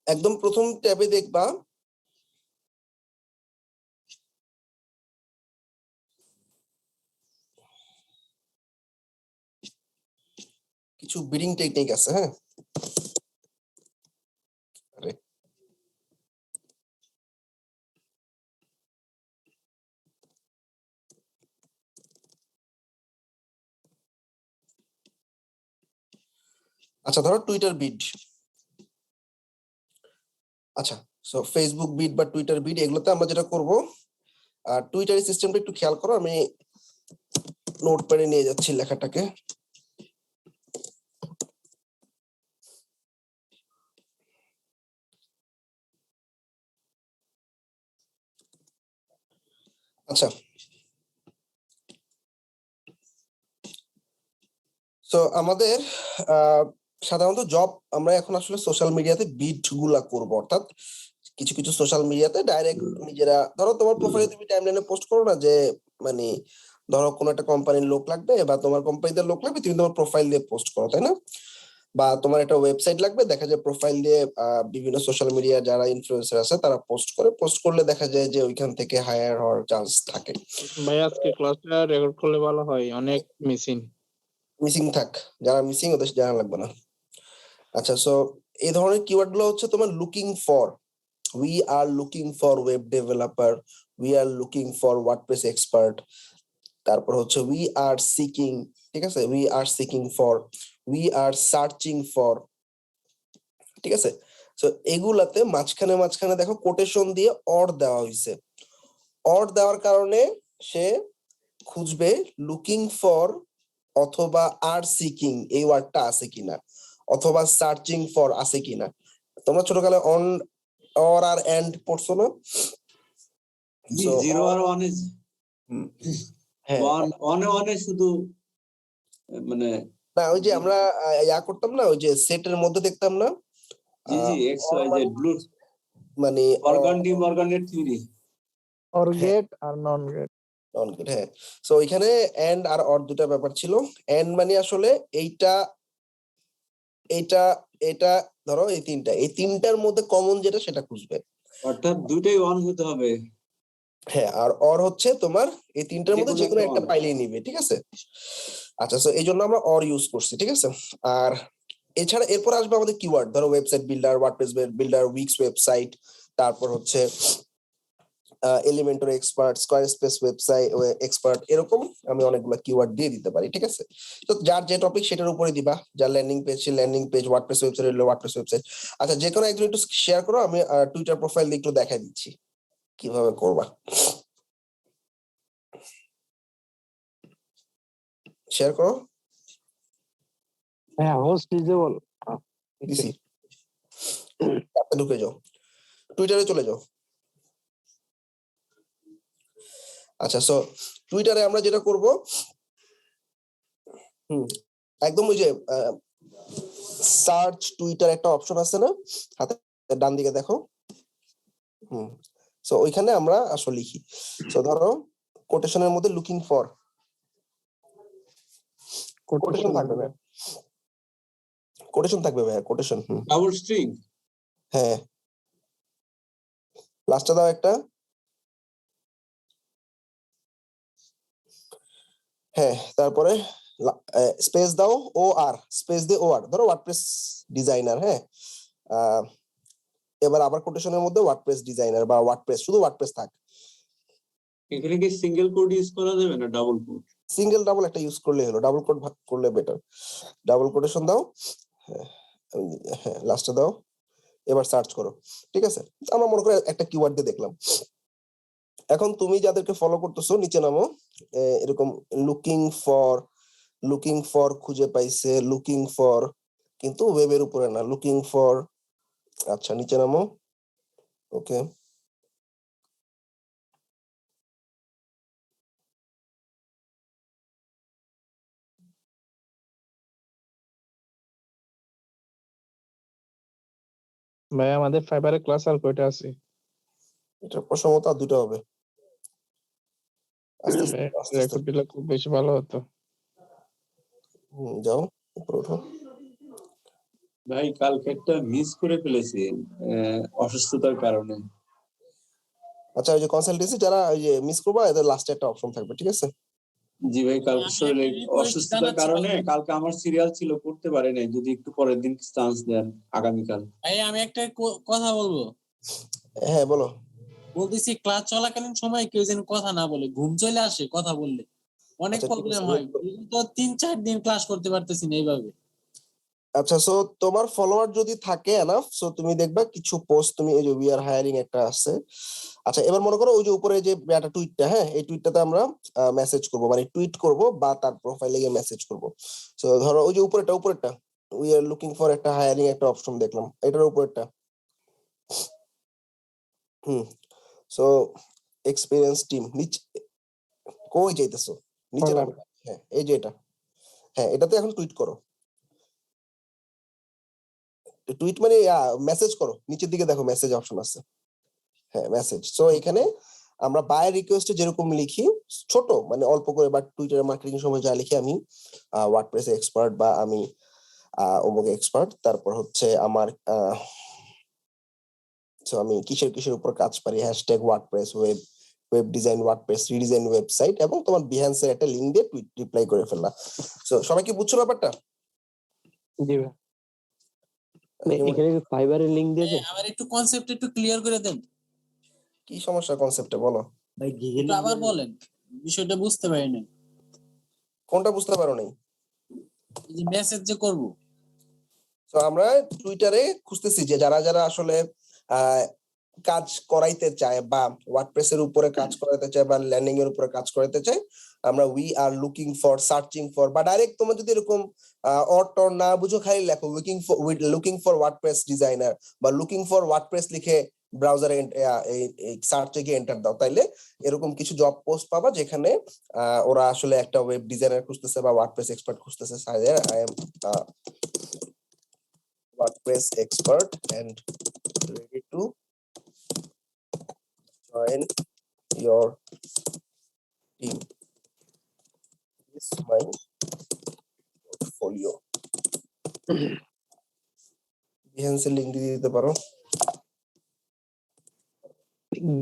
একদম প্রথম ট্যাবে দেখবা কিছু বিডিং টেকনিক আছে। হ্যাঁ, আরে আচ্ছা, ধরো টুইটার বিড। আচ্ছা, সো ফেসবুক বিড বা টুইটার বিড, এগুলোতে আমরা যেটা করব, আর টুইটারের সিস্টেমটা একটু খেয়াল করো। আমি নোটপ্যাডে নিয়ে যাচ্ছি লেখাটাকে। আচ্ছা, তো আমাদের সাধারণত জব, আমরা এখন আসলে সোশ্যাল মিডিয়াতে বিড গুলা করবো, অর্থাৎ কিছু কিছু সোশ্যাল মিডিয়াতে ডাইরেক্ট নিজেরা, ধরো তোমার প্রোফাইলে তুমি টাইমলাইনে পোস্ট করো না যে, মানে ধরো কোনো একটা কোম্পানির লোক লাগবে বা তোমার কোম্পানিতে লোক লাগবে, তুমি তোমার প্রোফাইল দিয়ে পোস্ট করো, তাই না? বা তোমার একটা ওয়েবসাইট লাগবে, দেখা যায় প্রোফাইল দিয়ে বিভিন্ন সোশ্যাল মিডিয়া যারা ইনফ্লুয়েন্সার আছে তারা পোস্ট করে, পোস্ট করলে দেখা যায় যে ওইখান থেকে হায়ার হওয়ার চান্স থাকে। ভাই আজকে ক্লাসটা রেকর্ড করলে ভালো হয়, অনেক মিসিং থাক, যারা মিসিং ওদের জানা লাগবে না। আচ্ছা, সো এই ধরনের কিওয়ার্ড গুলো হচ্ছে তোমার looking for. We are looking for web developer, we are looking for WordPress expert, তারপর হচ্ছে উই আর সিকিং, ঠিক আছে, we are seeking for, we are searching for, ঠিক আছে। সো এগুলাতে মাঝখানে মাঝখানে দেখো কোটেশন দিয়ে অর দেওয়া হয়েছে। অর দেওয়ার কারণে সে খুঁজবে লুকিং ফর অথবা আর সিকিং এই ওয়ার্ডটা আছে কিনা, অথবা সার্চিং ফর আছে কিনা। তোমরা ছোটকালে অন, অর আর এন্ড পড়ছো না? জিরো আর ওয়ানে, হ্যাঁ, ওয়ানে শুধু মানে না ওই যে আমরা ইয়া করতাম না, ওই যে সেটের মধ্যে দেখতাম না, জি জি এক্স ওয়াই জেড ব্লু, মানে মর্গান থিওরি, অর গেট আর নন গেট। নন গেট, হ্যাঁ। সো এখানে এন্ড আর অর দুটা ব্যাপার ছিল। এন্ড মানে আসলে এইটা এটা এটা, ধরো এই তিনটার মধ্যে কমন যেটা সেটা খুঁজবে, অর্থাৎ দুটোই অন হতে হবে। হ্যাঁ, আর অর হচ্ছে তোমার এই তিনটার মধ্যে যে কোনো একটা পাইলেই নিবে, ঠিক আছে। আচ্ছা, সো এই জন্য আমরা অর ইউজ করছি, ঠিক আছে। আর এছাড়া এরপর আসবে আমাদের কিওয়ার্ড, ধরো website builder, WordPress builder, weeks website, তারপর হচ্ছে Elementor expert, square space website expert, এরকম আমি অনেকগুলো কিওয়ার্ড দিয়ে দিতে পারি, ঠিক আছে। তো যার যে টপিক সেটার উপরে দিবা, যার ল্যান্ডিং পেজ সে ল্যান্ডিং পেজ, ওয়ার্ডপ্রেস ওয়েবসাইট হলে ওয়ার্ডপ্রেস ওয়েবসাইট। আচ্ছা, যে কোনো একজন একটু শেয়ার করো, আমি টুইটার প্রোফাইল দিয়ে একটু দেখাই দিচ্ছি কিভাবে করবা। শেয়ার করো। হ্যাঁ, হোস্ট ডিজেবল দিছি, অ্যাপে ঢুকে যাও, টুইটারে চলে যাও। আচ্ছা, সো টুইটারে আমরা যেটা করব, একদম ওই যে সার্চ টুইটার একটা অপশন আছে না, হাতে ডান দিকে দেখো। সো ওইখানে আমরা আসলে লিখি। সো ধরো কোটেশনের মধ্যে লুকিং ফর, কোটেশন থাকবে ভাই, কোটেশন থাকবে ভাই, কোটেশন। ডাবল স্ট্রিং, হ্যাঁ, লাস্টে দাও একটা, হ্যাঁ, তারপরে স্পেস দাও, ও আর স্পেস দিয়ে ও আর, ধরো ওয়ার্ডপ্রেস ডিজাইনার, হ্যাঁ। এবার আবার কোটেশনের মধ্যে ওয়ার্ডপ্রেস ডিজাইনার বা ওয়ার্ডপ্রেস, শুধু ওয়ার্ডপ্রেস থাক। এখানে কি সিঙ্গেল কোড ইউজ করা যাবে না ডাবল কোড? সিঙ্গেল ডাবল একটা ইউজ করলে হলো, ডাবল কোড করলে বেটার। ডাবল কোটেশন দাও, হ্যাঁ, লাস্টে দাও, এবার সার্চ করো, ঠিক আছে। আমরা মনে করে একটা কিওয়ার্ড দিয়ে দেখলাম। এখন তুমি যাদেরকে ফলো করতেছো নিচে নামো, এরকম লুকিং ফর, লুকিং ফর খুঁজে পাইছে, লুকিং ফর, কিন্তু ওয়েবের উপরে না, লুকিং ফর। আচ্ছা, নিচে নামো, ওকে। ভাই আমাদের ফাইবারে ক্লাস আর কয়টা আছে? এটা প্রসঙ্গত আর দুটো হবে। আস্তে আস্তে আস্তে আস্তে রেকর্ড দিলে খুব বেশি ভালো হতো। যাও উপরে ওঠো। ভাই কালকে একটা মিস করে ফেলেছি অসুস্থতার কারণে। আচ্ছা, ওই যে কনসালটেন্সি যারা ওই যে মিস করবা, এদের লাস্টে একটা অপশন থাকবে, ঠিক আছে? জি ভাই, কালকে আমি শরীরে একটা request অসুস্থতার জানাচ্ছি কারণে ভাই। কালকে আমার সিরিয়াল ছিল, করতে পারি নাই। যদি একটু পরের দিন চান্স দেন আগামীকাল। ভাই আমি একটা কথা বলবো। হ্যাঁ, বলো। বলতেছি ক্লাস চলাকালীন সময় কেউ যেন কথা না বলে, ঘুম চলে আসে কথা বললে, অনেক আচ্ছা, ঠিক প্রবলেম আছে, হয়। wait করো। তো 3-4 দিন ক্লাস করতে পারতেছি না এইভাবে। আচ্ছা, সো তোমার ফলোয়ার যদি থাকে এনাফ, সো তুমি দেখবা কিছু পোস্ট, তুমি এই যে উই আর হায়ারিং একটা আছে। আচ্ছা, এবার মনে করো ওই যে উপরে যে একটা টুইটটা, হ্যাঁ, এই টুইটটাতে আমরা মেসেজ করব, মানে টুইট করব বা তার প্রোফাইলে গিয়ে মেসেজ করব। সো ধরো ওই যে উপরেরটা উই আর লুকিং ফর একটা হায়ারিং একটা অপশন দেখলাম, এটার উপরেরটা। হুম। সো এক্সপেরিয়েন্স টিম নিচে কই যাইতেছো? নিচে করলাম। নামো। হ্যাঁ, এই যে এটা। হ্যাঁ, এটাতে এখন টুইট করো। টুইট মানে মেসেজ করো, নিচের দিকে দেখো মেসেজ অপশন আছে। হ্যাঁ, মেসেজ। সো এখানে আমরা বাই রিকোয়েস্টে যেরকম লিখি, ছোট মানে অল্প করে, বাট টুইটার মার্কেটিং সময় যা লিখি, আমি ওয়ার্ডপ্রেস এক্সপার্ট বা আমি অমুক এক্সপার্ট, তারপর হচ্ছে আমার so আমি কিসের কিসের উপর কাজ পারি, hashtag WordPress web, web design WordPress redesign website, এবং তোমার বিহান্সের একটা লিংক দিয়ে টুইট রিপ্লাই করে ফেললা। সো সবাই কি বুঝছো ব্যাপারটা? জি ভাই। এখানে ফাইবারের লিংক দিয়েছে। আমার একটু কনসেপ্ট একটু ক্লিয়ার করে দেন কি সমস্যা কনসেপ্টে, বলো। ভাই। একটু আবার বলেন, বিষয়টা বুঝতে পারি না। কোনটা বুঝতে পারো নাই? এই যে মেসেজ যে করব, তো আমরা টুইটারে খুঁজতেছি যে যারা যারা আসলে আহ, কাজ করাইতে চায় বা ওয়ার্ডপ্রেস এর উপরে কাজ করাইতে চায় বা ল্যান্ডিং এর উপরে কাজ করাইতে চায়, আমরা we are looking for, searching for, বা ডাইরেক্ট তোমার যদি এরকম অর টর না বুঝো, খালি লেখো লুকিং ফর ওয়ার্ডপ্রেস ডিজাইনার বা লুকিং ফর ওয়ার্ডপ্রেস লিখে ব্রাউজারে সার্চে গিয়ে এন্টার দাও, তাইলে এরকম কিছু জব পোস্ট পাবা যেখানে ওরা আসলে একটা ওয়েব ডিজাইনার খুঁজতেছে বা ওয়ার্ডপ্রেস এক্সপার্ট খুঁজতেছে। I am WordPress expert and ready to join your team. This is my portfolio. Behance এর লিংক দিয়ে দিতে পারো।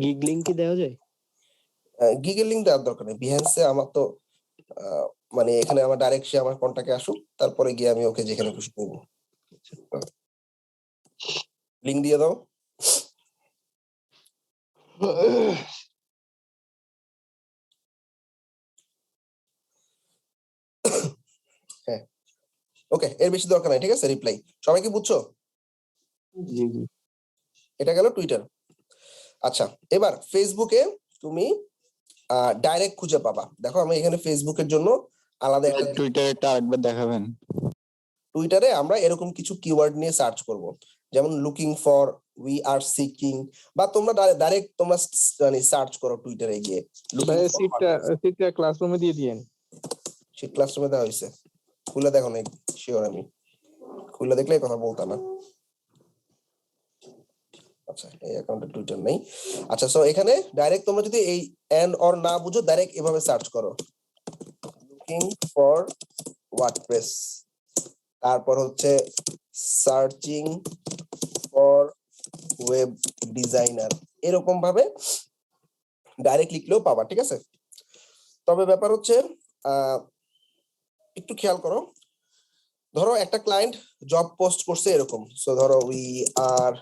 গিগ লিংক কি দেওয়া যায়? গিগের লিংক দেওয়ার দরকার নেই। বিহেন্সে আমার তো মানে এখানে আমার ডাইরেক্ট সে আমার কন্টাক্টে আসুক, তারপরে গিয়ে আমি ওকে যেখানে খুশি করবো। লিংক দিয়ে দাও। হ্যাঁ, ওকে, এর বেশি দরকার নাই, ঠিক আছে? রিপ্লাই সবাই কি বুঝছো? জি জি। এটা গেল টুইটার। আচ্ছা, এবার ফেসবুকে তুমি ডাইরেক্ট খুঁজে পাবা। দেখো আমি এখানে ফেসবুকের জন্য আলাদা একটা, টুইটারটা আরেকবার দেখাবেন। টুইটারে আমরা এরকম কিছু কিওয়ার্ড নিয়ে সার্চ করব, যেমন looking for, we are seeking, বা তোমরা ডাইরেক্ট তোমরা মানে সার্চ করো টুইটারে গিয়ে লুকিং ভাই ফর। সিটটা ক্লাসরুমে দিয়ে দিয়েন। সেই ক্লাসরুমে দেওয়া হয়েছে, খুলে দেখো না? শিওর আমি খুলে দেখলে কথা বলতাম না। আচ্ছা, এই অ্যাকাউন্টে টুইটার নেই। আচ্ছা, সো এখানে ডাইরেক্ট তোমরা যদি এই এন্ড অর না বুঝো, ডাইরেক্ট এভাবে সার্চ করো লুকিং ফর ওয়ার্ডপ্রেস, তারপর হচ্ছে সার্চিং ফর ওয়েব ডিজাইনার, এরকম ভাবে ডাইরেক্ট লিখলেও পাবা, ঠিক আছে? তবে ব্যাপার হচ্ছে একটু খেয়াল করো, ধরো একটা ক্লায়েন্ট জব পোস্ট করছে এরকম, সো ধরো we are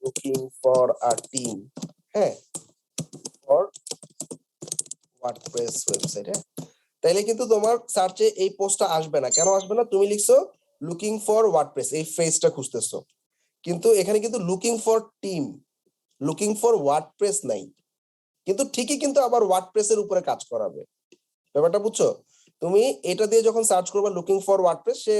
looking for a team, হ্যাঁ, ফর ওয়ার্ডপ্রেস ওয়েবসাইট, হ্যাঁ, তাইলে কিন্তু তোমার সার্চে এই পোস্টটা আসবে না। কেন আসবে না? তুমি লিখছো লুকিং ফর ওয়ার্ডপ্রেস, এই ফ্রেজটা খুঁজতেছো, কিন্তু এখানে কিন্তু looking for team, looking for WordPress নাই, কিন্তু ঠিকই কিন্তু আবার ওয়ার্ডপ্রেস এর উপরে কাজ করাবে। ব্যাপারটা বুঝছো? তুমি এটা দিয়ে যখন সার্চ করবে লুকিং ফর ওয়ার্ডপ্রেস, সে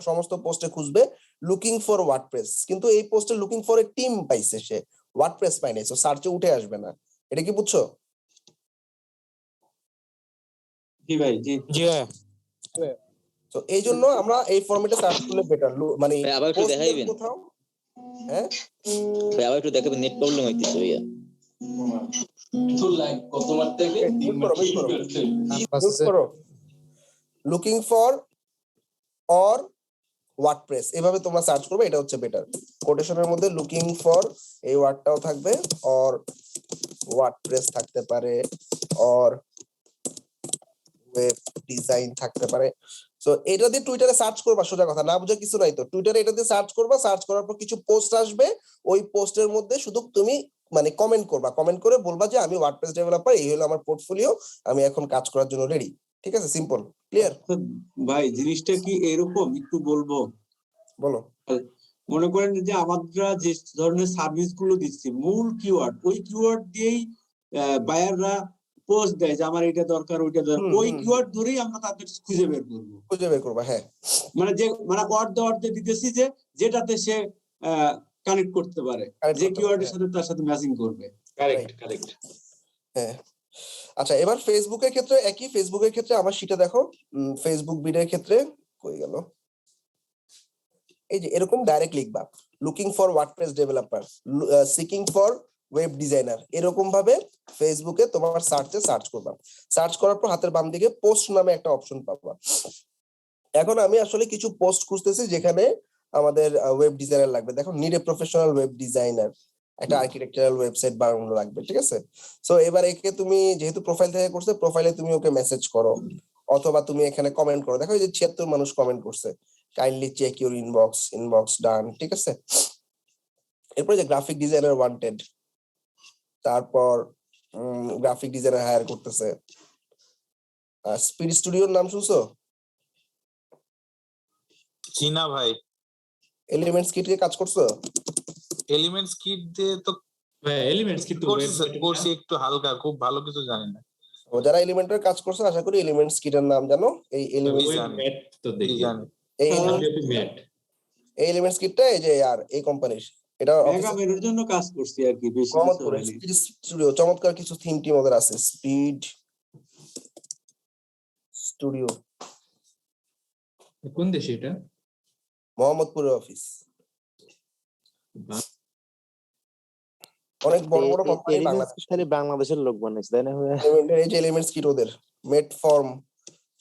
সমস্ত পোস্টে খুঁজবে লুকিং ফর ওয়ার্ডপ্রেস, কিন্তু এই পোস্টে লুকিং ফর এ টিম পাইছে, সে ওয়ার্ডপ্রেস পাই নাই, সো সার্চে উঠে আসবে না। এটা কি বুঝছো? জি ভাই, জি। তো এই জন্য আমরা এই ফরম্যাটে সার্চ করলে বেটার, মানে ভাই আবার একটু পোস্ট দেখাইবেন। কোথাও, হ্যাঁ, ভাই আবার একটু দেখাবেন, নেট প্রবলেম হইতেছে ভাইয়া। তো লাইক কতবার থেকে মিউট করো, মিউট করো, মিউট করো। লুকিং ফর অর ওয়ার্ডপ্রেস, এভাবে তোমরা সার্চ করবে, এটা হচ্ছে বেটার। কোটেশনের মধ্যে লুকিং ফর এই ওয়ার্ডটাও থাকবে, অর ওয়ার্ডপ্রেস থাকতে পারে, অর ওয়েব ডিজাইন থাকতে পারে। সো এটা দিয়ে টুইটারে সার্চ করবা, সোজা কথা, না বুঝে কিছু নাই। তো টুইটারে এটা দিয়ে সার্চ করবা, সার্চ করার পর কিছু পোস্ট আসবে, ওই পোস্টের মধ্যে শুধু তুমি মানে কমেন্ট করবা, কমেন্ট করে বলবা যে আমি ওয়ার্ডপ্রেস ডেভেলপার, এই হলো আমার পোর্টফোলিও, আমি এখন কাজ করার জন্য রেডি। ঠিক আছে, সিম্পল, ক্লিয়ার? ভাই জিনিসটা কি এরকম একটু বলবো? বলো। মনে করেন যে আমরা যে ধরনের সার্ভিস গুলো দিচ্ছি, মূল কিওয়ার্ড, ওই কিওয়ার্ড দিয়েই বায়াররা পোস্ট দেয় যে আমার এটা দরকার, ওইটা দরকার, ওই কিওয়ার্ড ধরেই আমরা তাদের খুঁজে বের করবো। খুঁজে বের করবা, হ্যাঁ। মানে যে মানে অর্ধে দিতেছি যে যেটাতে সে কানেক্ট করতে পারে, যে কিওয়ার্ডের সাথে তার সাথে ম্যাচিং করবে। কারেক্ট। হ্যাঁ, আচ্ছা, এবার ফেসবুকের ক্ষেত্রে একই। ফেসবুকের ক্ষেত্রে আমার সেটা দেখো, ফেসবুক বিডের ক্ষেত্রে কই গেল, এই যে এরকম ডাইরেক্ট লিখবা, looking for WordPress developer, seeking for web designer, এরকম ভাবে ফেসবুকে তোমার সার্চে সার্চ করবা। সার্চ করার পর হাতের বাম দিকে পোস্ট নামে একটা অপশন পাবা। এখন আমি আসলে কিছু পোস্ট খুঁজতেছি যেখানে আমাদের ওয়েব ডিজাইনার লাগবে। দেখো, need a professional web designer, একটা আর্কিটেকচারাল ওয়েবসাইট বানানো লাগবে, ঠিক আছে? সো এবার একে তুমি যেহেতু প্রোফাইল থেকে করছে, প্রোফাইলে তুমি ওকে মেসেজ করো, অথবা তুমি এখানে কমেন্ট করো। দেখো এই যে 76 মানুষ কমেন্ট করছে, kindly check your inbox, inbox done, ঠিক আছে? এরপরে যে গ্রাফিক ডিজাইনার ওয়ান্টেড, তারপর গ্রাফিক ডিজাইনার হায়ার করতেছে। স্পিড স্টুডিওর নাম শুনছো? চীনা ভাই, এলিমেন্টস কিট এ কাজ করছো? এলিমেন্টস কিট দিয়ে তো এলিমেন্টস কিন্তু করছি একটু হালকা, খুব ভালো কিছু জানি না। ও, যারা এলিমেন্টের কাজ করছে আশা করি এলিমেন্টস কিটের নাম জানো। এই এলিমেন্টস ম্যাট তো দেখি এই ম্যাট এলিমেন্টস কিটটা এই যে আর এই কোম্পানির, এটা মেগামেনের জন্য কাজ করছি আর কি, বেশি কিছু মোহাম্মদপুরে হয়নি। স্পিড স্টুডিও, চমৎকার কিছু থিম টিম ওদের আছে। স্পিড স্টুডিও, কোন দেশে এটা? মোহাম্মদপুরের অফিস, অনেক বড় বড় কোম্পানি বাংলাদেশ। খালি বাংলাদেশের লোক বানাইছে, তাই না? এই যে এলিমেন্টস কিট ওদের, মেড ফর্ম,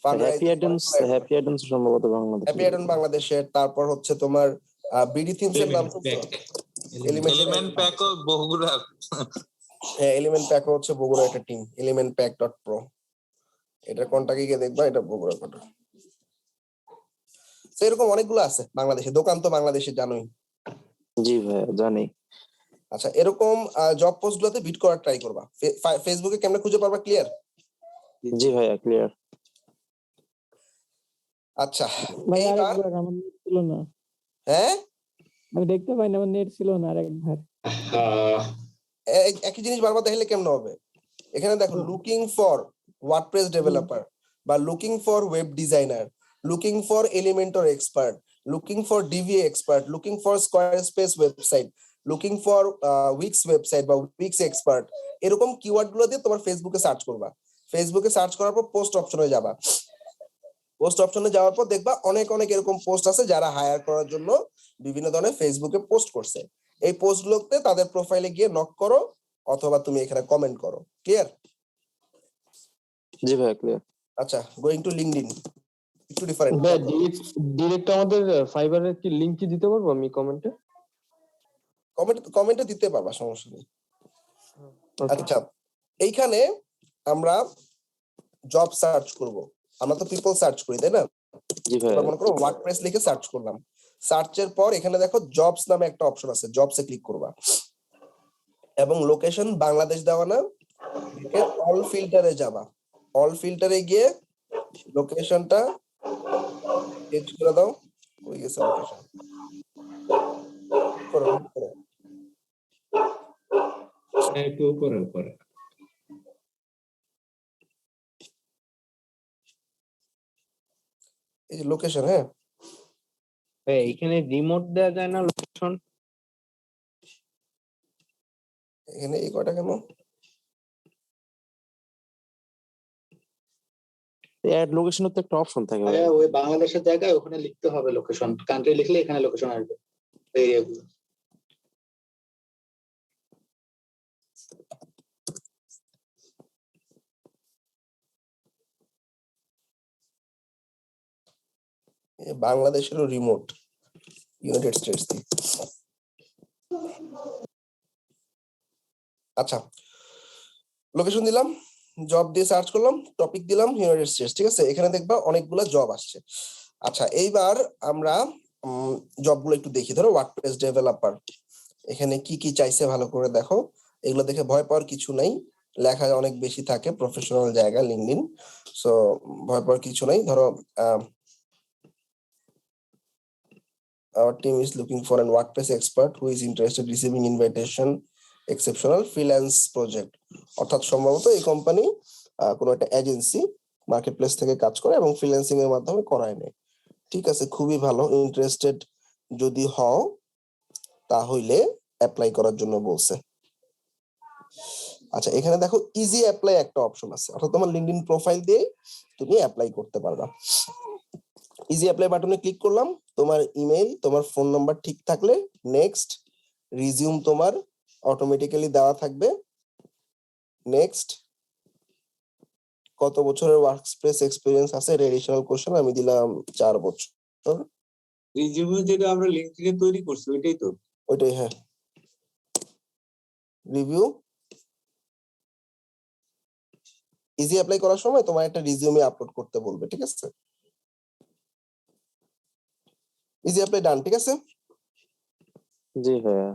হ্যাপি অ্যাডামস সম্ভবত বাংলাদেশ, হ্যাপি অ্যাডন বাংলাদেশের। তারপর হচ্ছে তোমার বিডি থিমস এর নাম শুনছো? এলিমেন্ট প্যাক ও বগুড়া। হ্যাঁ, এলিমেন্ট প্যাক হচ্ছে বগুড়া একটা team, element pack dot pro. এটা কোনটাকে গিয়ে দেখবা, এটা বগুড়া কোনটা। এরকম অনেকগুলো আছে বাংলাদেশে, দোকান তো বাংলাদেশে জানোই। জি ভাই জানি। আচ্ছা, এরকম জব পোস্ট গুলোতে বিট করার ট্রাই করবা। ফেসবুকে কেমনে খুঁজে পারবা, ক্লিয়ার? জি ভাইয়া ক্লিয়ার। আচ্ছা, ভাই এইবার আরেকবার আমার নেট ছিল না, হ্যাঁ আমি দেখতে পাই না, আমার নেট ছিল না আরেকবার। একই জিনিস বারবার দেখলে কেমন হবে? এখানে দেখো, লুকিং ফর ওয়ার্ডপ্রেস ডেভেলপার, বা looking for web designer, looking for Elementor expert, looking for DVA expert, looking for Squarespace website, looking for Wix website বা উইক্স এক্সপার্ট, এরকম কিওয়ার্ড গুলো দিয়ে তোমার ফেসবুকে সার্চ করবা। ফেসবুকে সার্চ করার পর পোস্ট অপশনে যাবা। পোস্ট অপশনে যাওয়ার পর দেখবা অনেক অনেক এরকম পোস্ট আছে যারা হায়ার করার জন্য বিভিন্ন ধরনের ফেসবুকে পোস্ট করছে। এই পোস্ট গুলোতে তাদের প্রোফাইলে গিয়ে নক করো, অথবা তুমি এখানে কমেন্ট করো, ক্লিয়ার? জি ভাইয়া ক্লিয়ার। আচ্ছা, গোয়িং টু লিংকডইন, একটু ডিফারেন্ট। ভাই ডিরেক্ট আমাদের ফাইবারের কি লিংক কি দিতে পারবো আমি কমেন্টে? কমেন্টে দিতে পারবা, সমস্যা নেই। আচ্ছা, এইখানে আমরা জব সার্চ করব, আমরা তো পিপল সার্চ করি, তাই না? জি ভাই। মনে করো ওয়ার্ডপ্রেস লিখে সার্চ করলাম, সার্চের পর এখানে দেখো জবস নামে একটা অপশন আছে, জবসে ক্লিক করবা, এবং লোকেশন বাংলাদেশ দেওয়া না, অল ফিল্টারে যাবা। অল ফিল্টারে গিয়ে লোকেশনটা চেঞ্জ করে দাও। হয়ে গেছে লোকেশন, করো করো। একটু উপরে এই যে লোকেশন, হ্যাঁ এখানে রিমোট দেওয়া যায় না লোকেশন? এখানে এই কয়টা কেন? অ্যাড লোকেশনের তো একটা অপশন থাকে। ওই বাংলাদেশের জায়গায় ওখানে লিখতে হবে লোকেশন, কান্ট্রি লিখলে এখানে লোকেশন আসবে এরিয়াগুলো। বাংলাদেশেরও রিমোট ইউনাইটেড স্টেটস। আচ্ছা, লোকেশন দিলাম, জব দিয়ে সার্চ করলাম, টপিক দিলাম ইউনাইটেড স্টেটস, ঠিক আছে? এখানে দেখবা অনেকগুলো জব আসছে। আচ্ছা, এইবার আমরা জবগুলো একটু দেখি। ধরো ওয়ার্ডপ্রেস ডেভেলপার, এখানে কি কি চাইছে ভালো করে দেখো। এগুলো দেখে ভয় পাওয়ার কিছু নাই, লেখা অনেক বেশি থাকে, প্রফেশনাল জায়গা লিঙ্কডইন, সো ভয় পাওয়ার কিছু নাই। ধরো our team is looking for an WordPress expert who is interested receiving invitation exceptional freelance project। অর্থাৎ সম্ভবত এই কোম্পানি কোনো একটা এজেন্সি মার্কেট প্লেস থেকে কাজ করে এবং ফ্রিল্যান্সিং এর মাধ্যমে করায় নেয়। ঠিক আছে, খুবই ভালো। ইন্টারেস্টেড যদি হও তাহলে অ্যাপ্লাই করার জন্য বলছে। আচ্ছা, এখানে দেখো ইজি অ্যাপ্লাই একটা অপশন আছে, অর্থাৎ তোমার লিঙ্কডইন প্রোফাইল দিয়ে তুমি অ্যাপ্লাই করতে পারবা। ইজি অ্যাপ্লাই বাটনে ক্লিক করলাম, তোমার ইমেল, তোমার ফোন নাম্বার ঠিক থাকলে নেক্সট, রিজিউম তোমার অটোমেটিক্যালি দেওয়া থাকবে নেক্সট, কত বছরের ওয়ার্কস্পেস এক্সপেরিয়েন্স আছে, এডিশনাল কোশ্চেন আমি দিলাম 4 বছর। রিজিউমে যেটা আমরা লিঙ্কডইনে তৈরি করছি ওইটাই তো? ওইটাই, হ্যাঁ। রিভিউ, ইজি অ্যাপ্লাই করার সময় তোমার একটা রিজিউমে আপলোড করতে বলবে, ঠিক আছে? ইজি অ্যাপ্লাই ডান, ঠিক আছে? জি ভাইয়া।